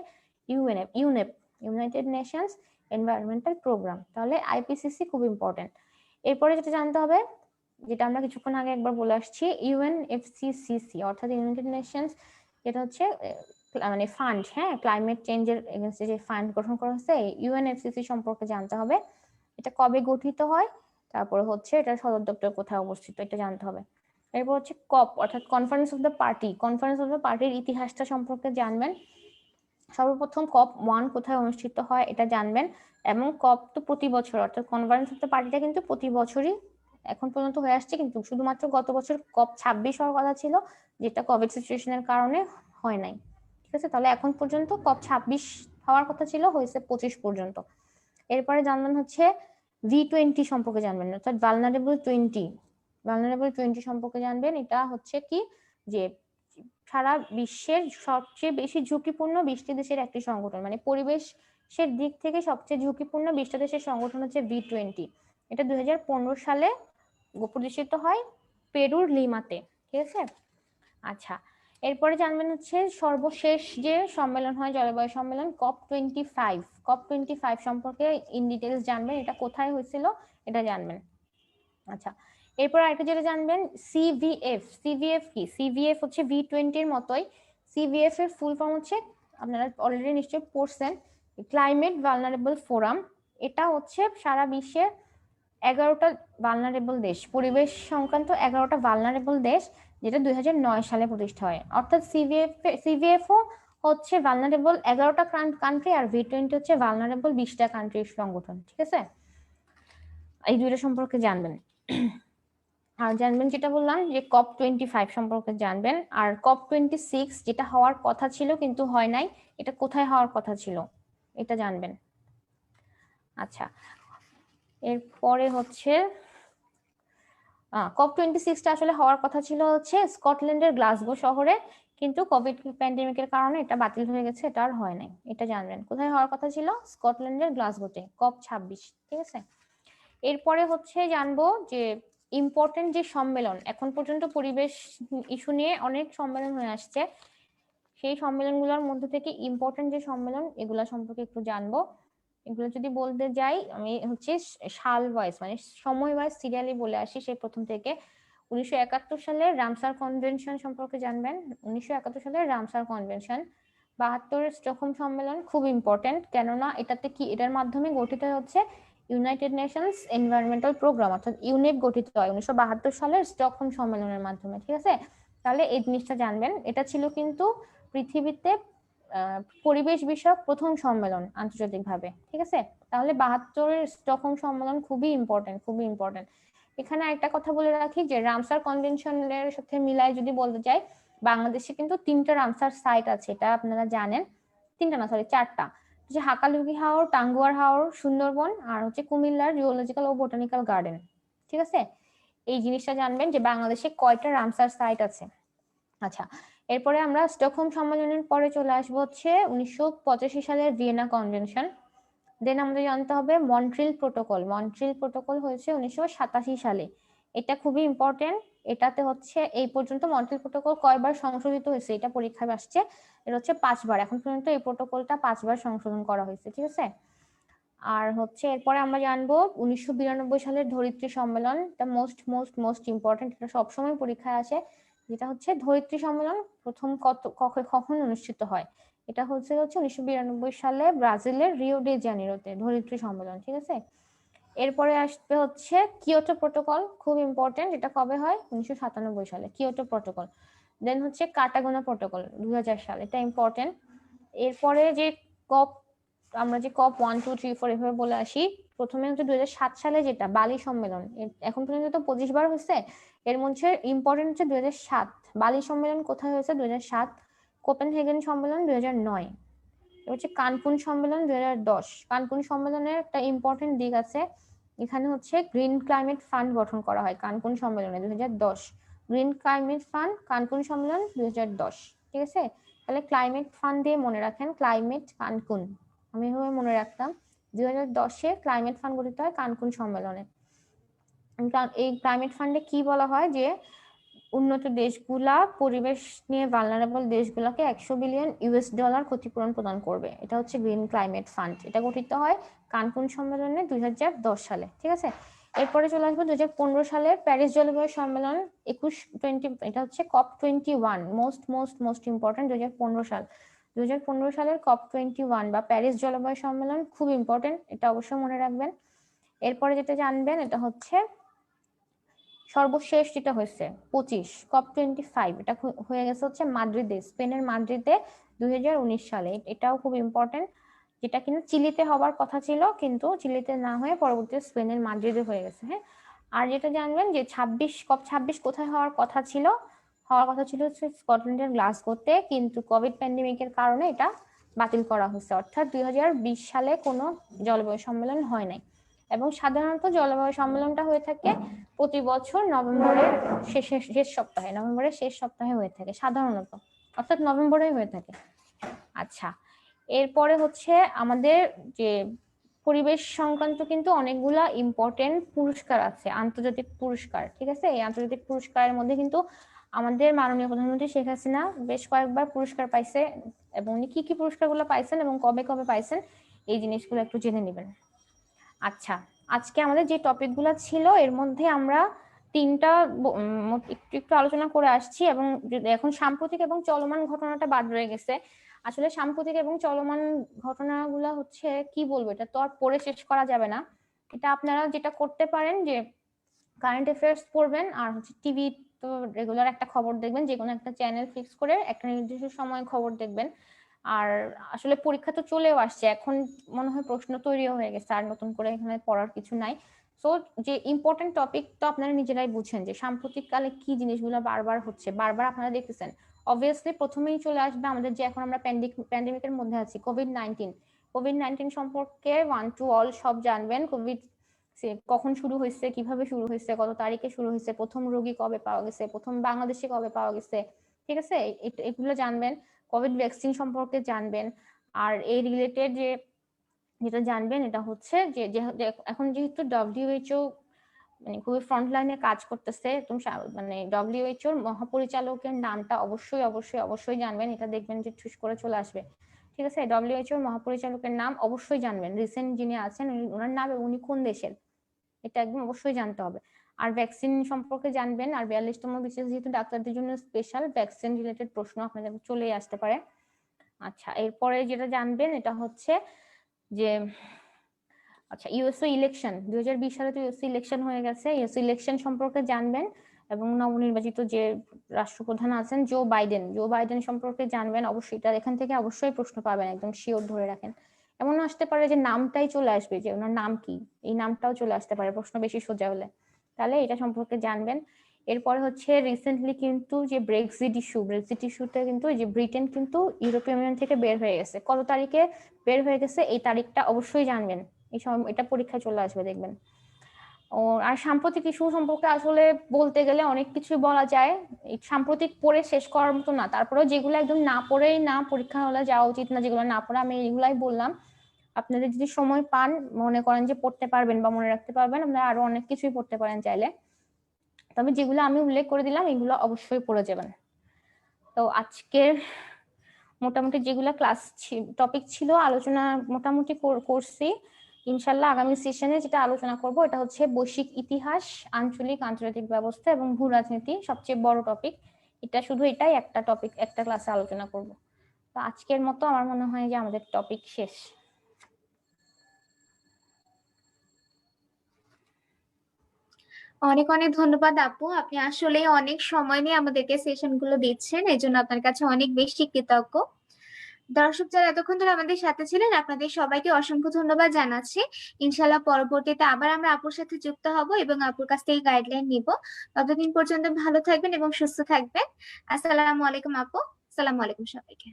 UNEP, United Nations Environmental Programme. তাহলে আইপিসিসি খুব ইম্পর্টেন্ট। এরপরে যেটা জানতে হবে, যেটা আমরা কিছুক্ষণ আগে একবার বলে আসছি, ইউএনএফসিসিসি অর্থাৎ ইউনাইটেড নেশনস, যেটা হচ্ছে মানে ফান্ড, হ্যাঁ, ক্লাইমেট চেঞ্জের এগেইনস্টে যে ফান্ড গঠন করা হচ্ছে, ইউএনএফসিসি সম্পর্কে জানতে হবে। এটা কবে গঠিত হয়, তারপরে হচ্ছে এটা সদর দপ্তর কোথায় অবস্থিত এটা জানতে হবে। এরপর হচ্ছে কপ অর্থাৎ conference of the party, conference of the পার্টির ইতিহাসটা সম্পর্কে জানবেন। সর্বপ্রথম COP1 কোথায় অনুষ্ঠিত হয় এটা জানবেন, এবং কপ তো প্রতি বছর, অর্থাৎ কনফারেন্স অফ দ্য পার্টিটা কিন্তু প্রতি বছরই এখন পর্যন্ত হয়ে আসছে, কিন্তু শুধুমাত্র গত বছর COP26 হওয়ার কথা ছিল, যেটা কোভিড সিচুয়েশনের কারণে হয় নাই, ঠিক আছে। তাহলে এখন পর্যন্ত COP26 হওয়ার কথা ছিল, হয়েছে 25 পর্যন্ত। এরপরে জানবেন হচ্ছে V20 সম্পর্কে জানবেন, অর্থাৎ ভালনারেবল 20 সম্পর্কে জানবেন। এটা হচ্ছে কি, যে সারা বিশ্বের সবচেয়ে বেশি ঝুঁকিপূর্ণ 20টি দেশের একটি সংগঠন, মানে পরিবেশের দিক থেকে সবচেয়ে ঝুঁকিপূর্ণ 20টা দেশের সংগঠন হচ্ছে V20। এটা 2015 সালে প্রতিষ্ঠিত হয় পেরুর লিমাতে, ঠিক আছে। আচ্ছা, এরপরে জানবেন হচ্ছে সর্বশেষ যে সম্মেলন হয় জলবায়ু সম্মেলন COP25 সম্পর্কে ইন ডিটেলস জানবেন, এটা কোথায় হয়েছিল এটা জানবেন। আচ্ছা, এরপর আরেকটা যেটা জানবেন, সিভিএফ কি? সিভিএফ হচ্ছে V20-র মতোই। সিভিএফ এর ফুল ফর্ম হচ্ছে, আপনারা অলরেডি নিশ্চয়ই পড়ছেন, ক্লাইমেট ভালনারেবল ফোরাম। এটা হচ্ছে সারা বিশ্বের 11টা ভালনারেবল দেশ, পরিবেশ সংক্রান্ত 11টা ভালনারেবল দেশ, যেটা 2009 সালে প্রতিষ্ঠা হয়। অর্থাৎ সিভিএফও হচ্ছে ভালনারেবল 11টা কান্ট্রি, আর V20 হচ্ছে ভালনারেবল 20টা কান্ট্রির সংগঠন, ঠিক আছে। এই দুইটা সম্পর্কে জানবেন। আর জানবেন যেটা বললাম যে COP25 সম্পর্কে জানবেন, আর COP26 যেটা হওয়ার কথা ছিল কিন্তু হয় নাই, এটা কোথায় হওয়ার কথা ছিল এটা জানবেন। আচ্ছা, এরপরে হচ্ছে COP26টা আসলে হওয়ার কথা ছিল হচ্ছে স্কটল্যান্ডের গ্লাসগো শহরে, কিন্তু কোভিড প্যান্ডেমিকের কারণে এটা বাতিল হয়ে গেছে, এটা আর হয় নাই। এটা জানবেন কোথায় হওয়ার কথা ছিল, স্কটল্যান্ডের গ্লাসগোতে, COP26, ঠিক আছে। এরপরে হচ্ছে জানবো যে ইম্পর্টেন্ট যে সম্মেলন, এখন পর্যন্ত পরিবেশ ইস্যু নিয়ে অনেক সম্মেলন হয়ে আসছে, সেই সম্মেলনগুলোর মধ্যে থেকে ইম্পর্টেন্ট যে সম্মেলন এগুলা সম্পর্কে একটু জানবো। এগুলো যদি বলতে যাই, আমি হচ্ছে সাল ওয়াইজ মানে সময় ওয়াইজ সিরিয়ালি বলে আসি, সেই প্রথম থেকে। 1971 সালের রামসার কনভেনশন সম্পর্কে জানবেন। 1971 সালের রামসার কনভেনশন। 72-এর স্টকহোম সম্মেলন খুব ইম্পর্টেন্ট, কেননা এটাতে কি, এটার মাধ্যমে গঠিত হচ্ছে ইউনাইটেড নেশনস এনভায়রনমেন্টাল প্রোগ্রাম, অর্থাৎ ইউনেপ গঠিত হয় 1972 সালের স্টকহোম সম্মেলনের মাধ্যমে, ঠিক আছে। তাহলে এই জিনিসটা জানবেন। এটা ছিল কিন্তু পৃথিবীতে পরিবেশ বিষয়ক প্রথম সম্মেলন আন্তর্জাতিকভাবে, ঠিক আছে। তাহলে 72-এর স্টকহোম সম্মেলন খুবই ইম্পর্টেন্ট। এখানে একটা কথা বলে রাখি যে রামসার কনভেনশনের সাথে মিলাই যদি বলতে চাই, বাংলাদেশে কিন্তু 3টা রামসার সাইট আছে, এটা আপনারা জানেন। 3টা না, সরি 4টা, যে হাকালুকি হাওর, টাঙ্গুয়ার হাওর, সুন্দরবন, আর হচ্ছে কুমিল্লার জিওলজিক্যাল ও বোটানিক্যাল গার্ডেন, ঠিক আছে। এই জিনিসটা জানবেন যে বাংলাদেশে কয়টা রামসার সাইট আছে। আচ্ছা, এরপরে আমরা স্টকহোম সম্মেলনের পরে চলে আসবো হচ্ছে 1985 সালের ভিয়েনা কনভেনশন। দেন আমাদের জানতে হবে মন্ট্রিল প্রটোকল হয়েছে 1987 সালে। এটা খুবই ইম্পর্টেন্ট। এটাতে হচ্ছে এই পর্যন্ত মন্ট্রিল প্রটোকল কয়বার সংশোধিত হয়েছে এটা পরীক্ষায় আসছে, এটা হচ্ছে 5বার। এখন পর্যন্ত এই প্রটোকলটা 5বার সংশোধন করা হয়েছে, ঠিক আছে। আর হচ্ছে এরপরে আমরা জানবো 1992 সালের ধরিত্রী সম্মেলন, এটা মোস্ট ইম্পর্টেন্ট, এটা সবসময় পরীক্ষায় আসে। যেটা হচ্ছে ধরিত্রী সম্মেলন প্রথম কখন অনুষ্ঠিত হয়, এটা হচ্ছে 1992 সালে ব্রাজিলের রিও ডি জেনিরোতে ধরিত্রী সম্মেলন, ঠিক আছে। এরপরে আসবে হচ্ছে কিয়োটো প্রটোকল, খুব ইম্পর্টেন্ট, এটা কবে হয়, 1997 সালে কিয়োটো প্রটোকল। দেন হচ্ছে কাটাগোনা প্রটোকল 2000 সালে, এটা ইম্পর্টেন্ট। এরপরে যে কপ, আমরা যে COP1 2 3 4 এভাবে বলে আসি, প্রথমে হচ্ছে 2007 সালে যেটা বালি সম্মেলন, এখন পর্যন্ত তো 25 বার হয়েছে, এর মধ্যে ইম্পর্টেন্ট হচ্ছে 2007 বালি সম্মেলন কোথায় হয়েছে, 2007। কোপেনহেগেন সম্মেলন 2009। হচ্ছে কানকুন সম্মেলন 2010। কানকুন সম্মেলনের একটা ইম্পর্টেন্ট দিক আছে, এখানে হচ্ছে গ্রিন ক্লাইমেট ফান্ড গঠন করা হয় কানকুন সম্মেলনে 2010। গ্রিন ক্লাইমেট ফান্ড কানকুন সম্মেলন 2010। ঠিক আছে, তাহলে ক্লাইমেট ফান্ড দিয়ে মনে রাখেন ক্লাইমেট কানকুন, আমি এভাবে মনে রাখতাম। 2010-এ ক্লাইমেট ফান্ড গঠিত হয় কানকুন সম্মেলনে। এই ক্লাইমেট ফান্ডে কি বলা হয় যে উন্নত দেশগুলা পরিবেশ নিয়ে ভালনারেবল দেশগুলোকে 100 বিলিয়ন ইউএস ডলার ক্ষতিপূরণ প্রদান করবে। এটা হচ্ছে গ্রিন ক্লাইমেট ফান্ড। এটা গঠিত হয় কানকুন সম্মেলনে 2010 সালে। ঠিক আছে, এরপরে চলে আসবো 2015 সালে প্যারিস জলবায়ু সম্মেলন 21-20, এটা হচ্ছে COP21, মোস্ট ইম্পর্টেন্ট 2015 সাল। 2015 সালের COP21 বা প্যারিস জলবায়ু সম্মেলন খুব ইম্পর্টেন্ট, এটা অবশ্যই মনে রাখবেন। এরপরে যেটা জানবেন এটা হচ্ছে সর্বশেষ যেটা হয়েছে 25 COP25, এটা হয়ে গেছে হচ্ছে মাদ্রিদে, স্পেনের মাদ্রিদে 2019 সালে। এটাও খুব ইম্পর্টেন্ট, যেটা কিন্তু চিলিতে হবার কথা ছিল কিন্তু চিলিতে না হয়ে পরবর্তীতে স্পেনের মাদ্রিদে হয়ে গেছে। হ্যাঁ, আর যেটা জানবেন যে COP26 কোথায় হওয়ার কথা ছিল হচ্ছে স্কটল্যান্ডের গ্লাসগোতে, কিন্তু কোভিড প্যান্ডেমিকের কারণে এটা বাতিল করা হয়েছে, অর্থাৎ 2020 সালে কোনো জলবায়ু সম্মেলন হয় নাই। এবং সাধারণত জলবায়ু সম্মেলনটা হয়ে থাকে প্রতি বছর নভেম্বরের শেষ সপ্তাহে হয়ে থাকে সাধারণত, অর্থাৎ নভেম্বরে হয়ে থাকে। আচ্ছা, এরপরে হচ্ছে আমাদের যে পরিবেশ সংক্রান্ত কিন্তু অনেকগুলা ইম্পর্টেন্ট পুরস্কার আছে, আন্তর্জাতিক পুরস্কার। ঠিক আছে, এই আন্তর্জাতিক পুরস্কারের মধ্যে কিন্তু আমাদের মাননীয় প্রধানমন্ত্রী শেখ হাসিনা বেশ কয়েকবার পুরস্কার পাইছে, এবং উনি কি কি পুরস্কারগুলো পাইছেন এবং কবে কবে পাইছেন এই জিনিসগুলো একটু জেনে নেবেন। আচ্ছা, আজকে আমাদের যে টপিকগুলো ছিল এর মধ্যে আমরা তিনটা একটু আলোচনা করে আসছি, এবং এখন সাম্প্রতিক এবং চলমান ঘটনাটা বাদ রয়ে গেছে। আসলে সাম্প্রতিক এবং চলমান ঘটনাগুলো হচ্ছে কি বলবো, এটা তো আর পড়ে শেষ করা যাবে না। এটা আপনারা যেটা করতে পারেন যে কারেন্ট অ্যাফেয়ার্স পড়বেন, আর হচ্ছে টিভি তো রেগুলার একটা খবর দেখবেন, যে কোনো একটা চ্যানেল ফিক্স করে একটা নির্দিষ্ট সময় খবর দেখবেন। আর আসলে পরীক্ষা তো চলেও আসছে, এখন মনে হয় প্রশ্ন তৈরিও হয়ে গেছে, আর নতুন করে এখানে পড়ার কিছু নাই। সো যে ইম্পর্টেন্ট টপিক তো আপনারা নিজেরাই বুঝছেন যে সাম্প্রতিক কালে কি জিনিসগুলো বারবার হচ্ছে, বারবার আপনারা দেখতেছেন। অবভিয়াসলি প্রথমেই চলে আসবে আমাদের যে এখন আমরা প্যান্ডেমিকের মধ্যে আছি, কোভিড-19 সম্পর্কে 1 to all সব জানবেন। কোভিড কখন শুরু হয়েছে, কিভাবে শুরু হয়েছে, কত তারিখে শুরু হয়েছে, প্রথম রোগী কবে পাওয়া গেছে, প্রথম বাংলাদেশে কবে পাওয়া গেছে, ঠিক আছে, এগুলো জানবেন। কোভিড ভ্যাকসিন সম্পর্কে জানবেন। আর এই রিলেটেড যেটা জানবেন এটা হচ্ছে যে এখন যেহেতু WHO মানে খুবই ফ্রন্ট লাইনে কাজ করতেছে, মানে WHO এর মহাপরিচালকের নামটা অবশ্যই জানবেন। এটা দেখবেন যে ঠুস করে চলে আসবে। ঠিক আছে, WHO এর মহাপরিচালকের নাম অবশ্যই জানবেন, রিসেন্ট যিনি আছেন ওনার নাম, উনি কোন দেশের, এটা একদম অবশ্যই জানতে হবে। আর ভ্যাকসিন সম্পর্কে জানবেন। আর 42তম বিশেষ যেহেতু ডাক্তারদের জন্য স্পেশাল ভ্যাকসিন রিলেটেড প্রশ্ন আপনাদের চলেই আসতে পারে। আচ্ছা, এরপরে যেটা জানবেন এটা হচ্ছে যে আচ্ছা ইউএসএ ইলেকশন 2020 সালে তো ইউএসএ ইলেকশন হয়ে গেছে, ইউএসএ ইলেকশন সম্পর্কে জানবেন। এবং নবনির্বাচিত যে রাষ্ট্রপ্রধান আছেন জো বাইডেন সম্পর্কে জানবেন অবশ্যই। এটা এখান থেকে অবশ্যই প্রশ্ন পাবেন, একদম শিওর ধরে রাখেন। এমন আসতে পারে যে নামটাই চলে আসবে, যে ওনার নাম কি, এই নামটাও চলে আসতে পারে প্রশ্ন বেশি সোজা হলে, তাহলে এটা সম্পর্কে জানবেন। এরপরে হচ্ছে রিসেন্টলি কিন্তু যে ব্রেক্সিট ইস্যুতে কিন্তু যে ব্রিটেন কিন্তু ইউরোপীয় ইউনিয়ন থেকে বের হয়ে গেছে, কত তারিখে বের হয়ে গেছে এই তারিখটা অবশ্যই জানবেন। এই সময় এটা পরীক্ষায় চলে আসবে দেখবেন। ও আর সাম্প্রতিক ইস্যু সম্পর্কে আসলে বলতে গেলে অনেক কিছু বলা যায়, এই সাম্প্রতিক পড়ে শেষ করার মতো না, তারপরেও যেগুলো একদম না পড়েই না পরীক্ষা হলে যাওয়া উচিত না, যেগুলো না পড়ে আমি এগুলাই বললাম। আপনাদের যদি সময় পান, মনে করেন যে পড়তে পারবেন বা মনে রাখতে পারবেন, আপনারা আরো অনেক কিছুই পড়তে পারেন চাইলে, তবে যেগুলো আমি উল্লেখ করে দিলাম এগুলো অবশ্যই পড়ে যাবেন। তো আজকের মোটামুটি যেগুলো ক্লাস টপিক ছিল আলোচনা মোটামুটি করছি। ইনশাল্লাহ আগামী সেশনে যেটা আলোচনা করব এটা হচ্ছে বৈশ্বিক ইতিহাস, আঞ্চলিক আন্তর্জাতিক ব্যবস্থা এবং ভূ রাজনীতি, সবচেয়ে বড় টপিক এটা। শুধু এটাই একটা টপিক, একটা ক্লাসে আলোচনা করব। তো আজকের মতো আমার মনে হয় যে আমাদের টপিক শেষ। অনেক অনেক ধন্যবাদ আপু, আপনি আসলে অনেক সময় নিয়ে আমাদেরকে সেশন গুলো দিচ্ছেন, এই জন্য আপনার কাছে অনেক বেশি কৃতজ্ঞ। দর্শক যারা এতক্ষণ ধরে আমাদের সাথে ছিলেন, আপনাদের সবাইকে অসংখ্য ধন্যবাদ জানাচ্ছি। ইনশাল্লাহ পরবর্তীতে আবার আমরা আপুর সাথে যুক্ত হব এবং আপুর কাছ থেকে গাইডলাইন নিব। ততদিন পর্যন্ত ভালো থাকবেন এবং সুস্থ থাকবেন। আসসালামু আলাইকুম আপু। আসসালামু আলাইকুম সবাইকে।